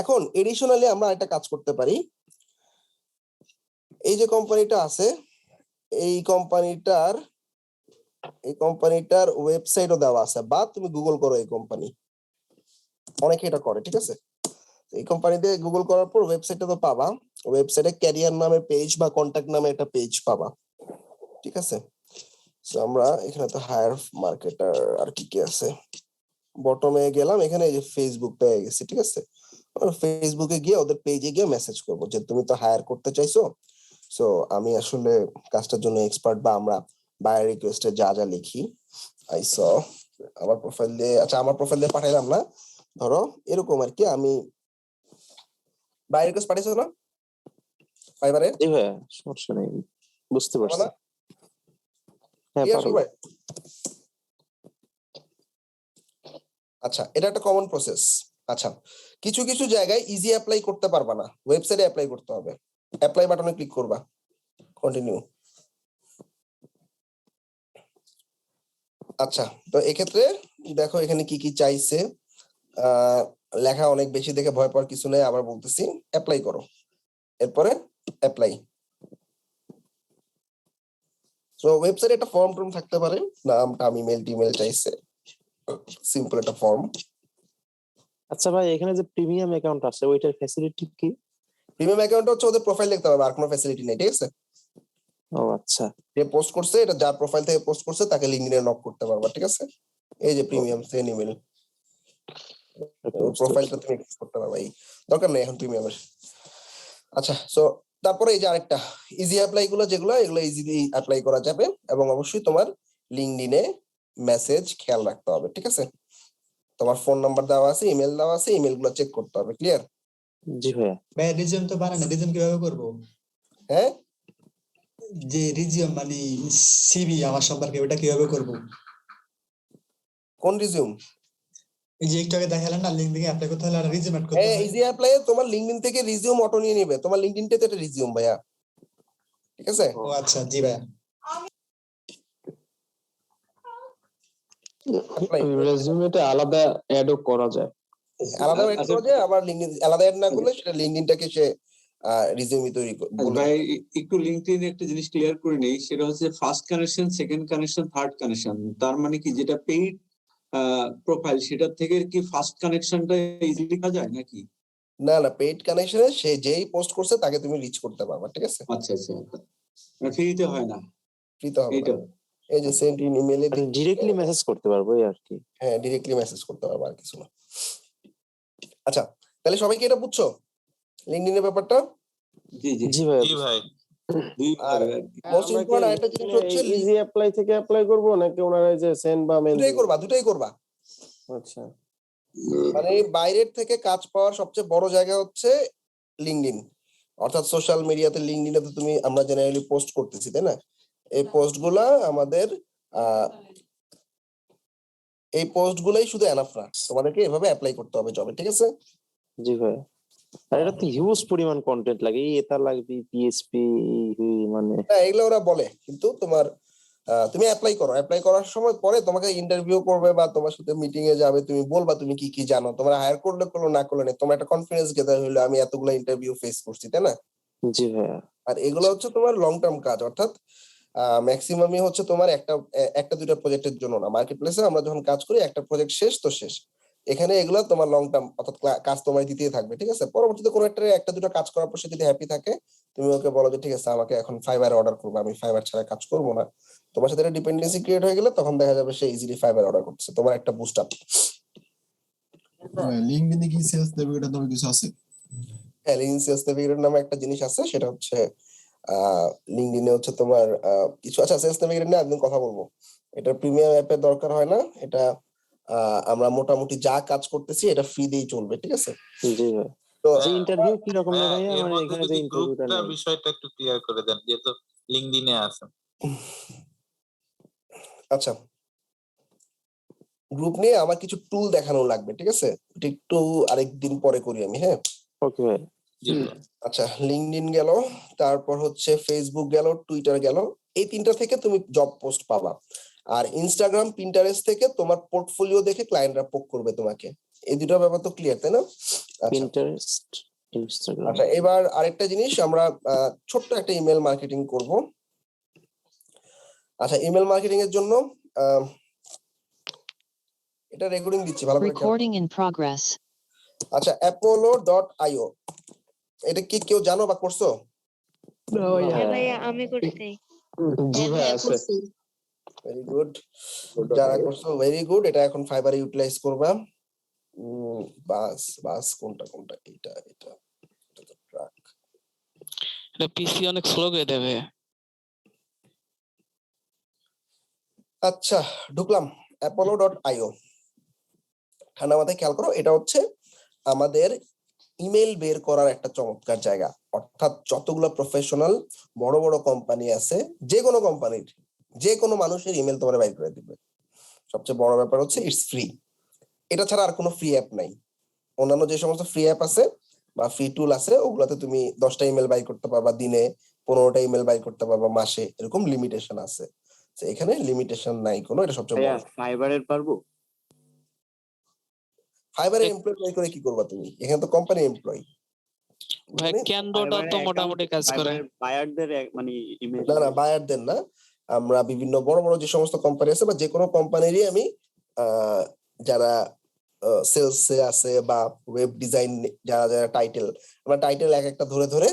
এখন এডিশনালি আমরা একটা কাজ করতে পারি। এই যে কোম্পানিটা আছে, এই কোম্পানিটার ওয়েবসাইটও দেওয়া আছে, বা তুমি গুগল করো এই কোম্পানি, অনেকে এটা করে, ঠিক আছে? এই কোম্পানিতে গুগল করার পর ওয়েবসাইটটা তো পাবা, ওয়েবসাইটে ক্যারিয়ার নামে পেজ বা কন্টাক্ট নামে একটা পেজ পাবা, ঠিক আছে? সো আমরা এখানে তো হায়ার মার্কেটার, আর কি কি আছে, বটমে গেলাম, এখানে এই যে ফেসবুক পেয়ে গেছি, ঠিক আছে? ফেসবুকে গিয়ে ওদের পেজে গিয়ে মেসেজ করবো যে তুমি তো হায়ার করতে চাইছো, সো আমি আসলে কাজটার জন্য এক্সপার্ট, বা আমরা বায়ার রিকোয়েস্টে যা যা লিখি আই স আমার প্রোফাইল দিয়ে, আচ্ছা আমার প্রোফাইল দিয়ে পাঠাইলাম না, ধরো এরকম আর কি, আমি বায়ার রিকোয়েস্ট পাঠিয়েছো না ফাইবারে? জি ভাইয়া, সমস্যা নেই, বুঝতে পারছি। হ্যাঁ, Clear পারবো। সবাই? আচ্ছা, এটা একটা কমন প্রসেস। আচ্ছা, কিছু কিছু জায়গায় ইজি অ্যাপ্লাই করতে পারবা না, ওয়েবসাইটে অ্যাপ্লাই করতে হবে। অ্যাপ্লাই বাটনে ক্লিক করবা, কন্টিনিউ। আচ্ছা, তো এক্ষেত্রে দেখো এখানে কি কি চাইছে, লেখা অনেক বেশি দেখে ভয় পাওয়ার কিছু নেই, আবার বলতেছি অ্যাপ্লাই করো, এরপরে অ্যাপ্লাই। তো ওয়েবসাইটে একটা ফর্ম টর্ম থাকতে পারে, নাম টাম ইমেল টিমেল চাইছে, সিম্পল একটা ফর্ম। আচ্ছা ভাই, এখানে যে প্রিমিয়াম অ্যাকাউন্ট আছে ওইটার ফ্যাসিলিটি কি? প্রিমিয়াম অ্যাকাউন্ট হচ্ছে ওদের প্রোফাইল দেখতে হবে, আর কোনো ফ্যাসিলিটি নেই, ঠিক আছে? ও আচ্ছা। যে পোস্ট করছে, এটা যার প্রোফাইল থেকে পোস্ট করছে তাকে লিঙ্কডইনে নক করতে পারবা, ঠিক আছে? এই যে প্রিমিয়াম সেন্ড ইমেল, প্রোফাইলটা তুমি অ্যাক্সেস করতে পারবা, এই দরকার নেই এখন প্রিমিয়ামের। আচ্ছা, সো তারপরে এই যে আরেকটা ইজি অ্যাপ্লাই গুলো, যেগুলো এগুলো ইজিলি অ্যাপ্লাই করা যাবে, এবং অবশ্যই তোমার লিঙ্কডইনে মেসেজ খেয়াল রাখতে হবে, ঠিক আছে? তোমার ফোন নাম্বার দেওয়া আছে, ইমেল দেওয়া আছে, ইমেল গুলো চেক করতে হবে। ক্লিয়ার? জি ভাইয়া। ভাই রিজিউম তো বানায় না, রিজিউম কিভাবে করবো? হ্যাঁ, যে রিজিউম মানে সিভি আমার সম্পর্কে ওটা কিভাবে করবো? কোন রিজিউম? এই যে একটু আগে দেখালেন না, লিঙ্ক থেকে অ্যাপ্লাই করতে হলে আর রিজিউম অ্যাড করতে হ্যাঁ, হয়। ইজি অ্যাপ্লাই তোমার লিঙ্কডইন থেকে রিজিউম অটো নিয়ে নেবে, তোমার লিঙ্কডইনটা তো একটা রিজিউম ভাইয়া, ঠিক আছে? ও আচ্ছা, জি ভাই। রেজিউমেতে আলাদা অ্যাডও করা যায়। আলাদা এড করা যায়, আবার লিঙ্কডইন আলাদা এড না করলে সেটা লিঙ্কডইনটাকে সে রিজিউমি তৈরি বলে। ভাই একটু লিঙ্কডইনে একটা জিনিস ক্লিয়ার করে নেই, সেটা হচ্ছে first connection, second connection, third connection. তার মানে কি, যেটা পেইড প্রোফাইল সেটার থেকে কি ফার্স্ট কানেকশনটা ইজিলি করা যায় নাকি? না না, পেইড কানেকশনে সে যেই পোস্ট করছে তাকে তুমি রিচ করতে পারবা, ঠিক আছে? আচ্ছা আচ্ছা, ফ্রিতে হয় না ফ্রিতে হবে এইটা? না। এই যে সেন্ড ইন ইমেইলে, মানে ডিরেক্টলি মেসেজ করতে পারবো এই আর কি। হ্যাঁ ডিরেক্টলি মেসেজ করতে পারবা, আর কিছু না। আচ্ছা, তাহলে সবাই কি এটা বুঝছো লিঙ্কডইনের ব্যাপারটা? জি জি জি ভাইয়া। জি ভাই। দুই আর ভাবে আর কি। মোস্ট ইম্পর্টেন্ট আরেকটা জিনিস হচ্ছে ইজি অ্যাপ্লাই থেকে অ্যাপ্লাই করব নাকি ওনারা যে সেন্ড বা মেল? দুটাই করবা। আচ্ছা। মানে বাইরের থেকে কাজ পাওয়ার সবচেয়ে বড় জায়গা হচ্ছে লিঙ্কডইন, অর্থাৎ সোশ্যাল মিডিয়াতে লিঙ্কডইনে তো তুমি, আমরা জেনারেলি পোস্ট করতেছি, তাই না? এই পোস্ট গুলা আমাদের এই পোস্ট গুলাই শুধু এনাফ না, তোমাদেরকে এভাবে অ্যাপ্লাই করতে হবে জবে, ঠিক আছে? জি ভাই। আর এটা তো হিউজ পরিমাণ কন্টেন্ট লাগে, এটা লাগবে পিএইচপি, মানে হ্যাঁ, এগুলো ওরা বলে, কিন্তু তোমার তুমি অ্যাপ্লাই করো, অ্যাপ্লাই করার সময় পরে তোমাকে ইন্টারভিউ করবে বা তোমার সাথে মিটিং এ যাবে, তুমি বলবা তুমি কি কি জানো, তোমার হায়ার করলে করলো, না করলে নেই, তোমার একটা কনফিডেন্স গেদার হইলো আমি এতগুলো ইন্টারভিউ ফেস করছি, তাই না? জি ভাইয়া। আর এগুলো হচ্ছে তোমার লং টার্ম কাজ, অর্থাৎ ম্যাক্সিমামই হচ্ছে তোমার একটা দুইটা প্রজেক্টের জন্য না। মার্কেট প্লেসে আমরা যখন কাজ করি একটা প্রজেক্ট শেষ তো শেষ, এখানে এগুলো তোমার লং টার্ম, অর্থাৎ কাজ তোমায় দিতেই থাকবে, ঠিক আছে? পরবর্তীতে কোনো একটা দুটো কাজ করার পর সে যদি হ্যাপি থাকে, তুমি ওকে বলো যে ঠিক আছে আমাকে এখন ফাইবার অর্ডার করবো, আমি ফাইবার ছাড়া কাজ করবো না। তোমার সাথে একটা ডিপেন্ডেন্সি ক্রিয়েট হয়ে গেলে তখন দেখা যাবে সে ইজিলি ফাইবার অর্ডার করতেছে, তোমার একটা বুস্ট আপ। লিঙ্কডইনে কি সেলস নেভিগেটর নামে কিছু আছে? হ্যাঁ, লিঙ্কডইন সেলস নেভিগেটর নামে একটা জিনিস আছে, সেটা হচ্ছে লিঙ্কডইনে হচ্ছে তোমার কিছু আচ্ছা সেলস নেভিগেটর নিয়ে একদিন কথা বলবো। এটা প্রিমিয়াম অ্যাপের দরকার হয় না, এটা আমরা মোটামুটি যা কাজ করতেছি এটা ফ্রি দিয়েই চলবে, ঠিক আছে? জি ভাই। তো যে ইন্টারভিউ কি রকম হ্যাঁ, ভাইয়া, এর মানে মধ্যে এখানে যে যদি ইন্টারভিউটা গ্রুপটা নেই? বিষয়টা একটু ক্লিয়ার করে দেন, যেহেতু লিঙ্কডইনে আছে। আচ্ছা, গ্রুপ নিয়ে আমার কিছু টুল দেখানো লাগবে, ঠিক আছে? এটা একটু আরেকদিন পরে করি আমি, হ্যাঁ? ওকে ভাই। জি ভাই। আচ্ছা, লিঙ্কডইন গেল, তারপর হচ্ছে ফেসবুক গেল, টুইটার গেল, এই তিনটা থেকে তুমি জব পোস্ট পাবা। আর ইনস্টাগ্রাম, পিন্টারেস্ট থেকে তোমার পোর্টফোলিও দেখে ক্লায়েন্টরা পোক করবে তোমাকে। এই দুটো ব্যাপার তো ক্লিয়ার, তাই না? আচ্ছা পিন্টারেস্ট, ইনস্টাগ্রাম। আচ্ছা, এবার আরেকটা জিনিস, আমরা ছোট্ট একটা ইমেল মার্কেটিং করব। আচ্ছা, ইমেল মার্কেটিং এর জন্য এটা রেকর্ডিং দিচ্ছি ভালো করে খেয়াল করো। Recording in progress. আচ্ছা, apollo.io, এটা কি কেউ জানো বা করছো? হ্যাঁ ভাইয়া আমি করছি। জি ভাই আছে। ভেরি গুড, যারা করছো ভেরি গুড। এটা এখন ফাইবারে ইউটিলাইজ করবা। বাস বাস কোনটা কোনটা, এটা এটা এটা তো ট্রাক। এটা পিসি অনেক স্লো হয়ে দেবে। আচ্ছা, ঢুকলাম apollo.io। ঠান্ডা মাথায় খেয়াল করো, এটা হচ্ছে আমাদের ইমেল বের করার একটা চমৎকার জায়গা। অর্থাৎ যতগুলো প্রফেশনাল বড় বড় কোম্পানি আছে, যে কোনো কোম্পানির যে কোনো মানুষের ইমেল তোমার বাইর করে দিবে। সবচেয়ে বড় ব্যাপার হচ্ছে ইটস ফ্রি। এটা ছাড়া আর কোনো ফ্রি অ্যাপ নাই। অন্যান্য যে সমস্ত ফ্রি অ্যাপ আছে বা ফ্রি টুল আছে, ওগুলাতে তুমি 10টা ইমেল বাই করতে পারবা দিনে, 15টা ইমেল বাই করতে পারবা মাসে, এরকম লিমিটেশন আছে। তো এখানে লিমিটেশন নাই কোনো, এটা সবচেয়ে বড়। ফাইবারের পারবো? ফাইবারে এমপ্লয় বাই করে কি করবা তুমি? এখানে তো কোম্পানি এমপ্লয়। ভাই ক্যান্ডোটা তো মোটামুটি কাজ করে। বায়ারদের মানে ইমেল না না, বায়ারদের না, আমরা বিভিন্ন বড় বড় যে সমস্ত কোম্পানি আছে বা যে কোনো কোম্পানিরই আমি যারা সেলস এ আছে বা ওয়েব ডিজাইন, যারা যারা টাইটেল, আমরা টাইটেল এক একটা ধরে ধরে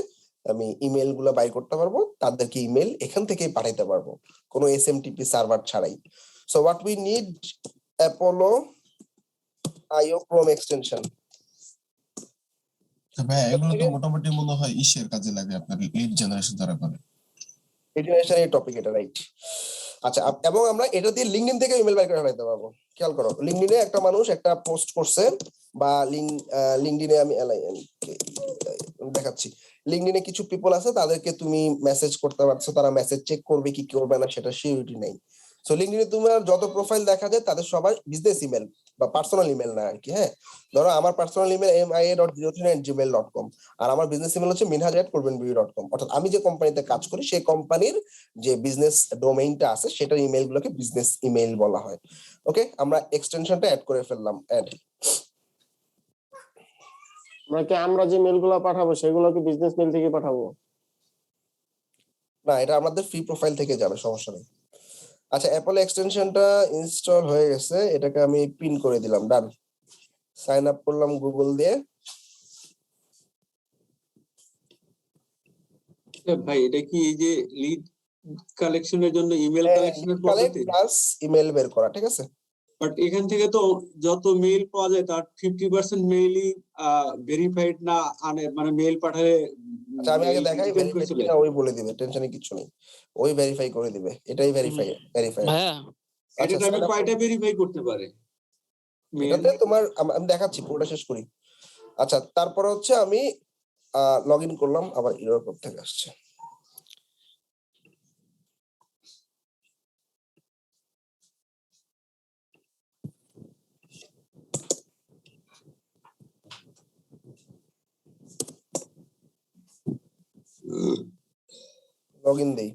আমি ইমেল গুলো বাই করতে পারবো, তাদেরকে ইমেল এখান থেকেই পাঠাইতে পারবো কোনো এসএমটিপি সার্ভার ছাড়াই। So what we need, apollo.io Chrome extension. ভাই এগুলো তো মোটামুটি মনে হয় ইসের কাজে লাগে, আপনার লিড জেনারেশন যারা করে। এই টপিক এটা রাইট। আচ্ছা, এবং আমরা এটা দিয়ে লিঙ্কডইন থেকে ইমেল বাই করে ফেলাইতে পারবো। খেয়াল করো, লিঙ্কডইনে একটা মানুষ একটা পোস্ট করছে, বা লিঙ্কডইনে আমি দেখাচ্ছি, লিঙ্কডইনে কিছু পিপল আছে, তাদেরকে তুমি মেসেজ করতে পারছো, তারা মেসেজ চেক করবে কি করবে না সেটা সিউরিটি নেই। সো লিঙ্কডইনে তোমার যত প্রোফাইল দেখা যায় তাদের সবার বিজনেস ইমেল বা পার্সোনাল ইমেল না আর কি। হ্যাঁ, ধরো আমার পার্সোনাল ইমেল mia.03@gmail.com, আর আমার বিজনেস ইমেল হচ্ছে minhaj@corbinbury.com। অর্থাৎ আমি যে কোম্পানিতে কাজ করি সেই কোম্পানির যে বিজনেস ডোমেইনটা আছে সেটার ইমেল গুলোকে বিজনেস ইমেল বলা হয়। ওকে, আমরা এক্সটেনশনটা অ্যাড করে ফেললাম, অ্যাড। আমরা যে মেলগুলো পাঠাবো সেগুলো কি বিজনেস মেল থেকে পাঠাবো? না, এটা আমাদের ফ্রি প্রোফাইল থেকে যাবে, সমস্যা নেই। আচ্ছা, অ্যাপল এক্সটেনশনটা ইনস্টল হয়ে গেছে, এটাকে আমি পিন করে দিলাম, ডান। সাইন আপ করলাম গুগল দিয়ে। ভাই এটা কি এই যে লিড কালেকশনের জন্য ইমেল কালেকশনের কালেক্ট পদ্ধতি? প্লাস ইমেল বের করা, ঠিক আছে? বাট এখান থেকে তো যত মেইল পাওয়া যায় তার 50% মেইলই ভেরিফাইড না, মানে মেইল পাঠালে আচ্ছা, আমি আগে দেখাই ভেরিফাইড কিনা, ওই বলে দিবে, টেনশনে কিছু নেই, ওই ভেরিফাই করে দিবে, এটাই ভেরিফাই। ভাইয়া একটা টাইমে কয়টা ভেরিফাই করতে পারে মেইল? এটাতে তোমার আমি দেখাচ্ছি, পুরোটা শেষ করি। আচ্ছা, তারপরে হচ্ছে আমি লগ ইন করলাম, আবার ইউরোপ থেকে আসছে। লগ ইন দেই।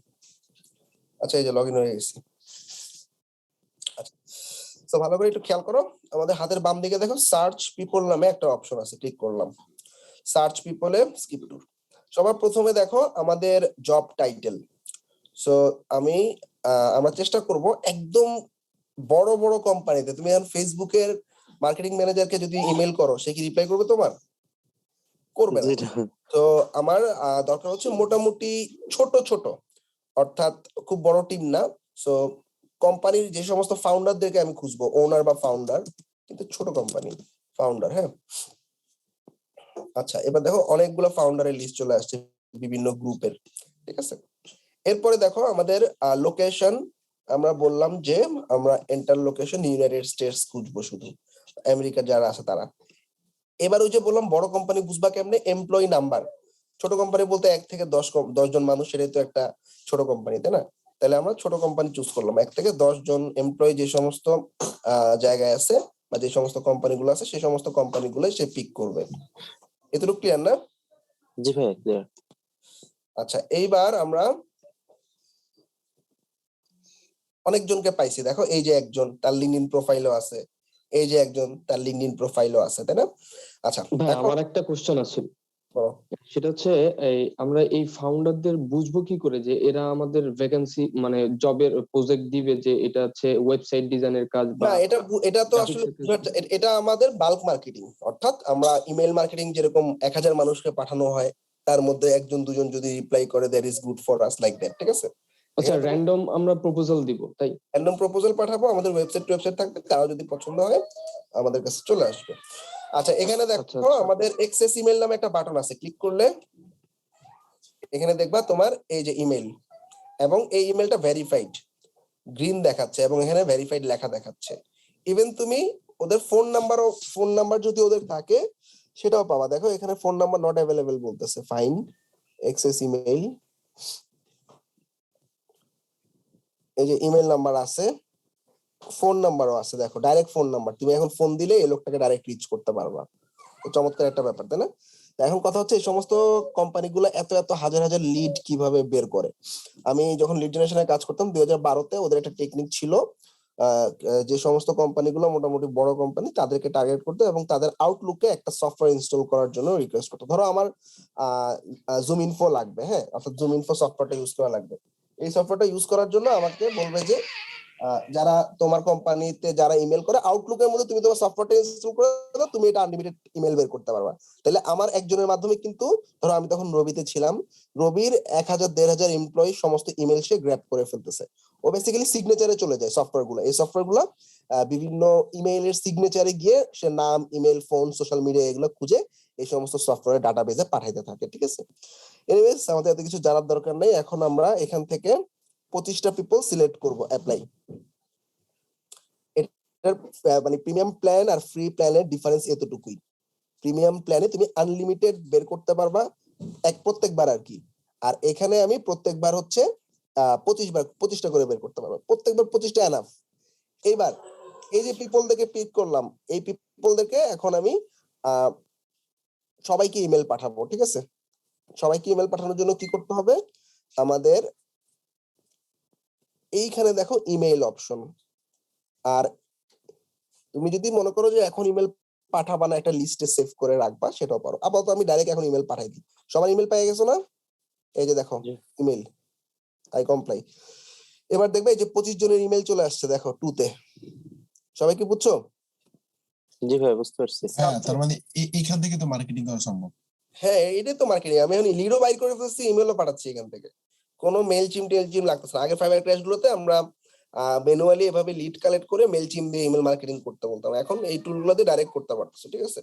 আচ্ছা, এই যে লগ ইন হয়ে গেছি। আচ্ছা, তো ভালো করে একটু খেয়াল করো, আমাদের হাতের বাম দিকে দেখো সার্চ পিপল নামে একটা অপশন আছে, ক্লিক করলাম। সার্চ পিপলে স্কিপ টু। সবার প্রথমে দেখো আমাদের জব টাইটেল। সো আমরা চেষ্টা করব একদম বড় বড় কোম্পানিতে। তুমি এখন ফেসবুকের মার্কেটিং ম্যানেজারকে যদি ইমেল করো, সে কি রিপ্লাই করবে তোমার? করবে না। যেটা তো আমার দরকার হচ্ছে মোটামুটি ছোট ছোট, অর্থাৎ খুব বড় টিম না। সো কোম্পানির যে সমস্ত ফাউন্ডারদেরকে আমি খুঁজবো, ওনার বা ফাউন্ডার, কিন্তু ছোট কোম্পানি ফাউন্ডার। হ্যাঁ, আচ্ছা, এবার দেখো অনেকগুলো ফাউন্ডারের লিস্ট চলে আসছে বিভিন্ন গ্রুপের, ঠিক আছে। এরপরে দেখো আমাদের লোকেশন, আমরা বললাম যে আমরা এন্টার লোকেশন ইউনাইটেড স্টেটস খুঁজবো, শুধু আমেরিকা যারা আছে তারা। এবার ওই যে বললাম বড় কোম্পানি বুঝবা কেমনে, এমপ্লয়ি নাম্বার। ছোট কোম্পানি বলতে 1 থেকে 10 জন মানুষ, সেটাই তো একটা ছোট কোম্পানি, তাই না? তাহলে আমরা ছোট কোম্পানি চুজ করলাম। 1 থেকে 10 জন এমপ্লয়ি যে সমস্ত জায়গায় আছে বা যে সমস্ত কোম্পানিগুলো আছে, সেই সমস্ত কোম্পানিগুলো সে পিক করবে। এতটুকু ক্লিয়ার না? জি ভাই, ক্লিয়ার। আচ্ছা, এইবার আমরা অনেকজনকে পাইছি। দেখো এই যে একজন, তার লিঙ্কডইন প্রোফাইলও আছে, এই যে একজন, তার লিঙ্কডইন প্রোফাইলও আছে, তাই না? আচ্ছা, ভাই এখন আমার একটা কোশ্চেন আছে, বলো। সেটা হচ্ছে আমরা এই ফাউন্ডারদের বুঝবো কি করে যে এরা আমাদের ভ্যাকেন্সি মানে জবের প্রজেক্ট দিবে, যে এটা হচ্ছে ওয়েবসাইট ডিজাইনের কাজ বা না, এটা তো আসলে graphics এর কাজ? এটা আমাদের বাল্ক মার্কেটিং। অর্থাৎ আমরা ইমেল মার্কেটিং যেরকম 1000 মানুষকে পাঠানো হয়, তার মধ্যে 1 জন 2 জন যদি রিপ্লাই করে, that is good for us, like that, ঠিক আছে। আচ্ছা, র্যান্ডম আমরা প্রপোজাল দিব, তাই? র্যান্ডম প্রপোজাল পাঠাবো, আমাদের ওয়েবসাইট থাকবে, কারো যদি পছন্দ হয় আমাদের কাছে চলে আসবে। আচ্ছা, এখানে আচ্ছা, দেখো আমাদের এক্সেস ইমেল নামে একটা বাটন আছে, ক্লিক করলে এখানে দেখবা তোমার এই যে ইমেল, এবং এই ইমেলটা ভেরিফাইড গ্রিন দেখাচ্ছে, এবং এখানে ভেরিফাইড লেখা দেখাচ্ছে। ইভেন তুমি ওদের ফোন নাম্বার যদি ওদের থাকে, সেটাও পাবা। দেখো এখানে ফোন নাম্বার নট অ্যাভেলেবল বলতেছে, ফাইন এক্সেস ইমেল, এই যে ইমেল নাম্বার আছে, ফোন নাম্বারও আছে। দেখো ডাইরেক্ট ফোন নাম্বার, তুমি এখন ফোন দিলে এই লোকটাকে ডাইরেক্ট রিচ করতে পারবা। তো চমৎকার একটা ব্যাপার, তাই না? এখন কথা হচ্ছে এই সমস্ত কোম্পানিগুলো এত এত হাজার হাজার লিড কিভাবে বের করে। আমি যখন লিড জেনারেশনে কাজ করতাম 2012-তে, ওদের একটা টেকনিক ছিল, যে সমস্ত কোম্পানিগুলো মোটামুটি বড় কোম্পানি, তাদেরকে টার্গেট করতে এবং তাদের আউটলুকে একটা সফটওয়্যার ইনস্টল করার জন্য রিকোয়েস্ট করতে। ধরো আমার জুম ইনফো লাগবে, হ্যাঁ, অর্থাৎ জুম ইনফো সফটওয়্যারটা ইউজ করা লাগবে। এই সফটওয়্যারটা ইউজ করার জন্য আমাকে বলবে যে যারা তোমার কোম্পানিতে যারা ইমেল করে, আউটলুকের মধ্যে তুমি তোমার সফটওয়্যারটা ইনস্টল করে দাও, তুমি এটা আনলিমিটেড ইমেল বের করতে পারবা। তাহলে আমার একজনের মাধ্যমে কিন্তু, ধরো আমি তখন রবিতে ছিলাম, রবির 1000-1500 এমপ্লয়ি সমস্ত ইমেল সে গ্র্যাব করে ফেলতেছে। ও বেসিক্যালি সিগনেচারে চলে যায় সফটওয়্যারগুলো। এই সফটওয়্যারগুলো বিভিন্ন ইমেইলের সিগনেচারে গিয়ে সে নাম, ইমেল, ফোন, সোশ্যাল মিডিয়া এগুলো খুঁজে এই সমস্ত সফটওয়্যার ডাটাবেজে পাঠাইতে থাকে, ঠিক আছে। এনিওয়েজ, আমাদের এত কিছু জানার দরকার নেই। এখন আমরা এখান থেকে 25টা পিপল সিলেক্ট করব অ্যাপ্লাই। মানে প্রিমিয়াম প্ল্যান আর ফ্রি প্ল্যানের ডিফারেন্স এতটুকুই। প্রিমিয়াম প্ল্যানে তুমি আনলিমিটেড বের করতে পারবা প্রত্যেকবার আর কি। আর এখানে আমি প্রত্যেকবার হচ্ছে 25টা করে বের করতে পারবো, প্রত্যেকবার 25টা এনাফ। এইবার এই যে পিপলদেরকে পিক করলাম, এই পিপলদেরকে এখন আমি সবাইকে ইমেল পাঠাবো, ঠিক আছে। সবাইকে ইমেল পাঠানোর জন্য কি করতে হবে, আমাদের এইখানে দেখো ইমেইল অপশন। আর তুমি যদি মনে করো যে এখন ইমেল পাঠাবা না, একটা লিস্টে সেভ করে রাখবা, সেটাও পারো। আপাতত আমি ডাইরেক্ট এখন ইমেল পাঠাই দিই। সবার ইমেল পেয়ে গেছো না? এই যে দেখো ইমেল, আই কমপ্লাই। এবার দেখবে এই যে 25 জনের ইমেল চলে আসছে, দেখো 2-তে। সবাই কি বুঝছো? জি ভাই, বুঝতে পারছি। হ্যাঁ, তার মানে এইখান থেকে তো মার্কেটিং করা সম্ভব। হ্যাঁ, এটাই তো মার্কেটিং। আমি এখন লিডও বাইর করে ফেলছি, ইমেলও পাঠাচ্ছি এখান থেকে। কোনো মেল চিম টেল চিম লাগতেছে না। আগে ফাইবার ক্র্যাশ গুলোতে আমরা ম্যানুয়ালি এভাবে লিড কালেক্ট করে মেল চিম দিয়ে ইমেল মার্কেটিং করতে বলতাম, এখন এই টুলগুলো দিয়ে ডাইরেক্ট করতে পারতেছো, ঠিক আছে।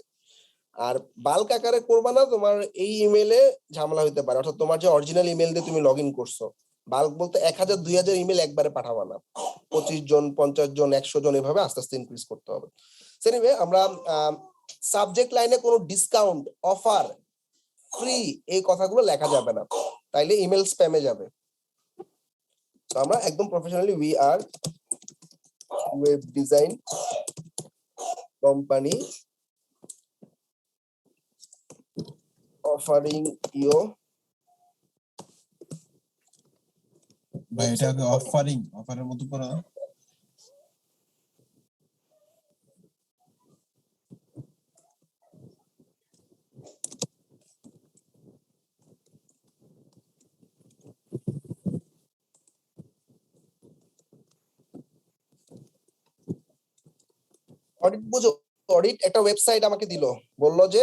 আর বাল্ক আকারে করবা না, তোমার এই ইমেলে ঝামেলা হইতে পারে। অর্থাৎ তোমার যে অরিজিনাল ইমেল দিয়ে তুমি লগ ইন করছো, বাল্ক বলতে 1000-2000 ইমেল একবারে পাঠাবা না। 25 জন, 50 জন, 100 জন, এভাবে আস্তে আস্তে ইনক্রিজ করতে হবে। এনিওয়ে, আমরা সাবজেক্ট লাইনে কোনো ডিসকাউন্ট, অফার, ফ্রি এই কথাগুলো লেখা যাবে না, তাইলে ইমেল স্প্যামে যাবে। তো আমরা একদম professionally, we are web design company offering you ভাই এটাকে অফারের মধ্যে পড়া অডিট বুঝো, অডিট একটা ওয়েবসাইট আমাকে দিল, বললো যে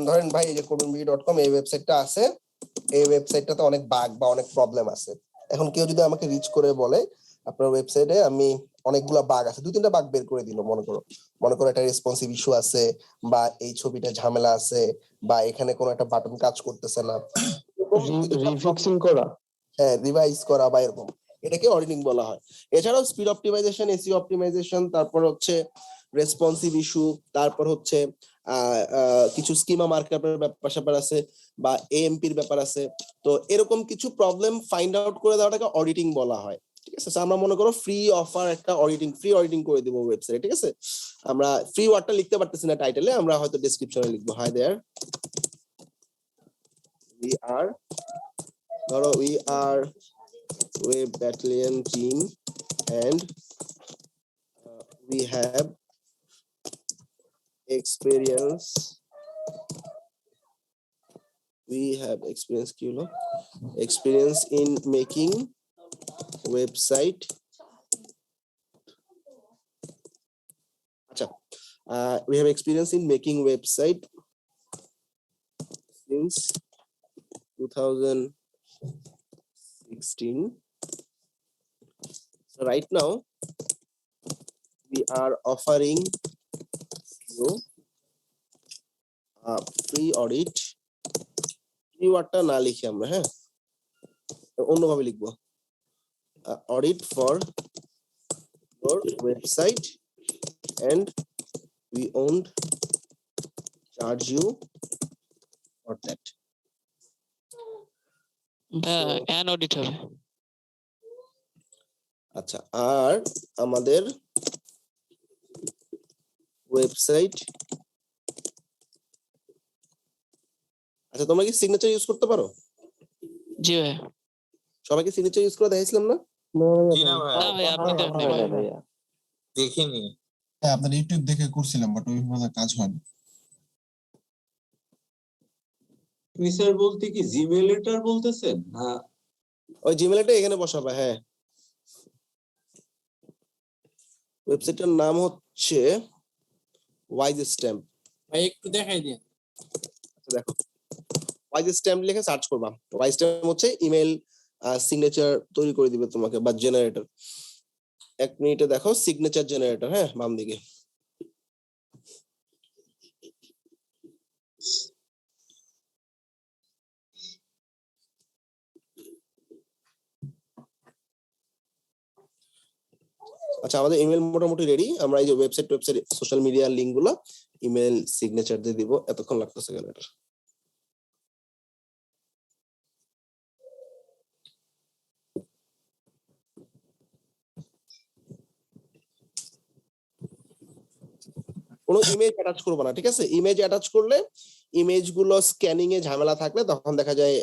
ধরেন ভাই এই যে kodunbi.com এই ওয়েবসাইটটা আছে, এই ওয়েবসাইটটাতে অনেক বাগ বা অনেক প্রবলেম আছে। এখন কেউ যদি আমাকে রিচ করে বলে আপনার ওয়েবসাইটে আমি অনেকগুলা বাগ আছে, 2-3টা বাগ বের করে দিল, মনে করো একটা রেসপন্সিভ ইস্যু আছে, বা এই ছবিটা ঝামেলা আছে, বা এখানে কোনো একটা বাটন কাজ করতেছে না, রিফিক্সিং করা, হ্যাঁ রিভাইজ করা বা এরকম, এটাকে অডিটিং বলা হয়। এছাড়াও স্পিড অপটিমাইজেশন, এসইও অপটিমাইজেশন, তারপর হচ্ছে রেসপন্সিভ ইস্যু, তারপর হচ্ছে কিছু স্কিমা মার্কআপের ব্যাপার স্যাপার আছে, বা এএমপির ব্যাপার আছে। তো এরকম কিছু প্রবলেম ফাইন্ড আউট করে দেওয়াটাকে অডিটিং বলা হয়, ঠিক আছে? আমরা মনে করো ফ্রি অফার একটা ফ্রি অডিটিং করে দিব ওয়েবসাইটে, ঠিক আছে? আমরা ফ্রি ওয়ার্ডটা লিখতে পারতেছি না টাইটেলে, আমরা হয়তো ডেসক্রিপশনে লিখবো, হাই দেয়ার উই আর, ধরো we are Web Battalion team and we have experience experience in making website. We have experience in making website since 2016. So right now we are offering you a free audit. free ওয়ার্ডটা না লিখি আমরা, হ্যাঁ অন্যভাবে লিখবো, audit for your website and we won't charge you for that. An audit হবে। আচ্ছা, আর আমাদের ওয়েবসাইট, আচ্ছা তোমরা কি সিগনেচার ইউজ করতে পারো? জি ভাই। সবাইকে সিগনেচার ইউজ করে দেখাইছিলাম না? জি না ভাই, না ভাই আপনি দেন নাই ভাই। দেখিনি। হ্যাঁ আপনার ইউটিউব দেখে করছিলাম, বাট ওইভাবে কাজ হয়নি। স্যার বলতে কি জিমেল লেটার বলতেছেন? হ্যাঁ ওই জিমেলটা এখানে বসাবা। হ্যাঁ, ওয়েবসাইটটার নাম হচ্ছে ওয়াইজ স্ট্যাম্প। ভাই একটু দেখাই দিন। আচ্ছা দেখো, ওয়াইজ স্ট্যাম্প লিখে সার্চ করবা। ওয়াইজ স্ট্যাম্প হচ্ছে ইমেল সিগনেচার তৈরি করে দিবে তোমাকে, বা জেনারেটর। 1 মিনিটে দেখো সিগনেচার জেনারেটর, হ্যাঁ বাম দিকে। আচ্ছা আমাদের ইমেল মোটামুটি রেডি। আমরা এই যে ওয়েবসাইট সোশ্যাল মিডিয়া লিংক গুলো ইমেল সিগনেচার দিয়ে দিব। এতক্ষণ লাগতেছে কেন এটা? কোনো ইমেজ অ্যাটাচ করবো না, ঠিক আছে? ইমেজ অ্যাটাচ করলে ইমেজ গুলো স্ক্যানিং এ ঝামেলা থাকলে তখন দেখা যায়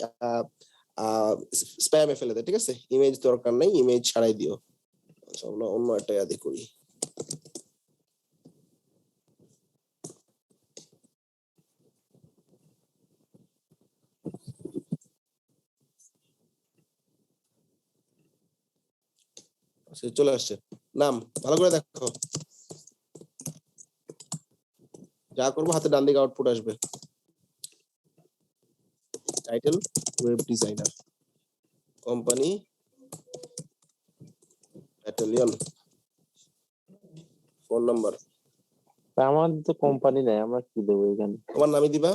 স্প্যামে ফেলে দেয়, ঠিক আছে? ইমেজ দরকার নাই, ইমেজ ছাড়াই দিও। আচ্ছা আমরা অন্য একটা আদি করি। চলে আসছে নাম, ভালো করে দেখো। যা করবো হাতে ডান দিকে আউটপুট আসবে। Title web designer, company battalion, phone number. আমার তো কোম্পানি নাই, আমরা কি দেবো এখানে? তোমার নামই দিবা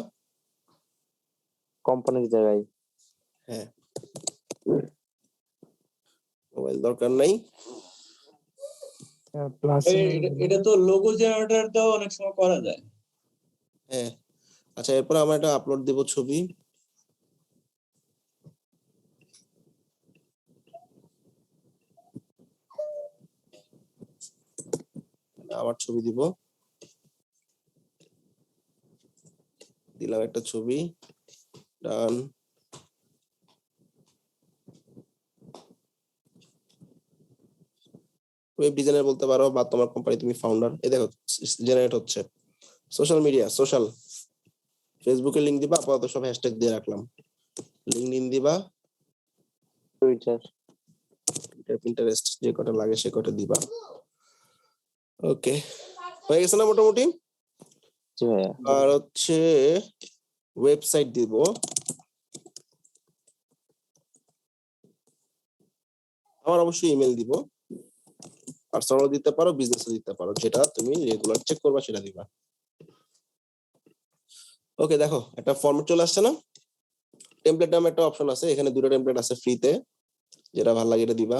কোম্পানির জায়গায়। হ্যাঁ, মোবাইল দরকার নাই। এটা তো লোগো জেনারেটর দাও অনেক সময় করা যায়। হ্যাঁ আচ্ছা, এরপর আমরা এটা আপলোড দেব ছবি। আবার ছবি দিব, দিলাম একটা ছবি, ডান। ওয়েব ডিজাইনার বলতে পারো, বা তোমার কোম্পানি তুমি ফাউন্ডার। এই দেখো জেনারেট হচ্ছে। সোশ্যাল মিডিয়া, সোশ্যাল, ফেসবুকে লিংক দিবা, আপাতত সব হ্যাশট্যাগ দিয়ে রাখলাম। লিঙ্কডইন দিবা, টুইটার, পিন্টারেস্ট, যে কটা লাগে সে কটা দিবা। ওকে, হয়ে গেছে না মোটামুটি? জি ভাইয়া। আর হচ্ছে ওয়েবসাইট দিব। আমার অবশ্যই ইমেল দিব, পার্সোনাল দিতে পারো, বিজনেসও দিতে পারো, যেটা তুমি রেগুলার চেক করবা সেটা দিবা। ওকে, দেখো একটা ফরম্যাট চলে আসছে না? টেমপ্লেট নামে একটা অপশন আছে, এখানে দুটো টেমপ্লেট আছে ফ্রিতে, যেটা ভালো লাগে এটা দিবা।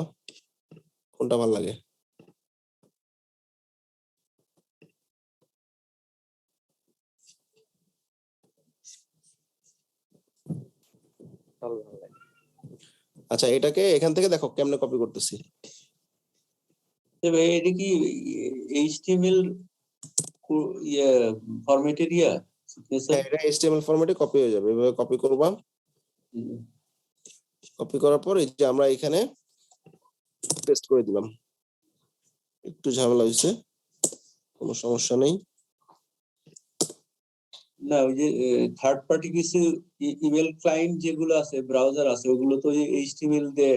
কোনটা ভালো লাগে? আচ্ছা, এটাকে এখান থেকে দেখো কেমনে কপি করতেছি। ভাই এটা কি এইচটিএমএল ফরম্যাটের হ্যাঁ, এটা HTML ফরম্যাটে কপি হয়ে যাবে। এভাবে কপি করবা। কপি করার পর এই যে আমরা এখানে পেস্ট করে দিলাম। একটু ঝামেলা হয়েছে, কোনো সমস্যা নেই। না, ওই যে থার্ড পার্টি কিছু ইমেল ক্লায়েন্ট যেগুলো আছে, ব্রাউজার আছে, ওগুলো তো এইচটিএমএল দিয়ে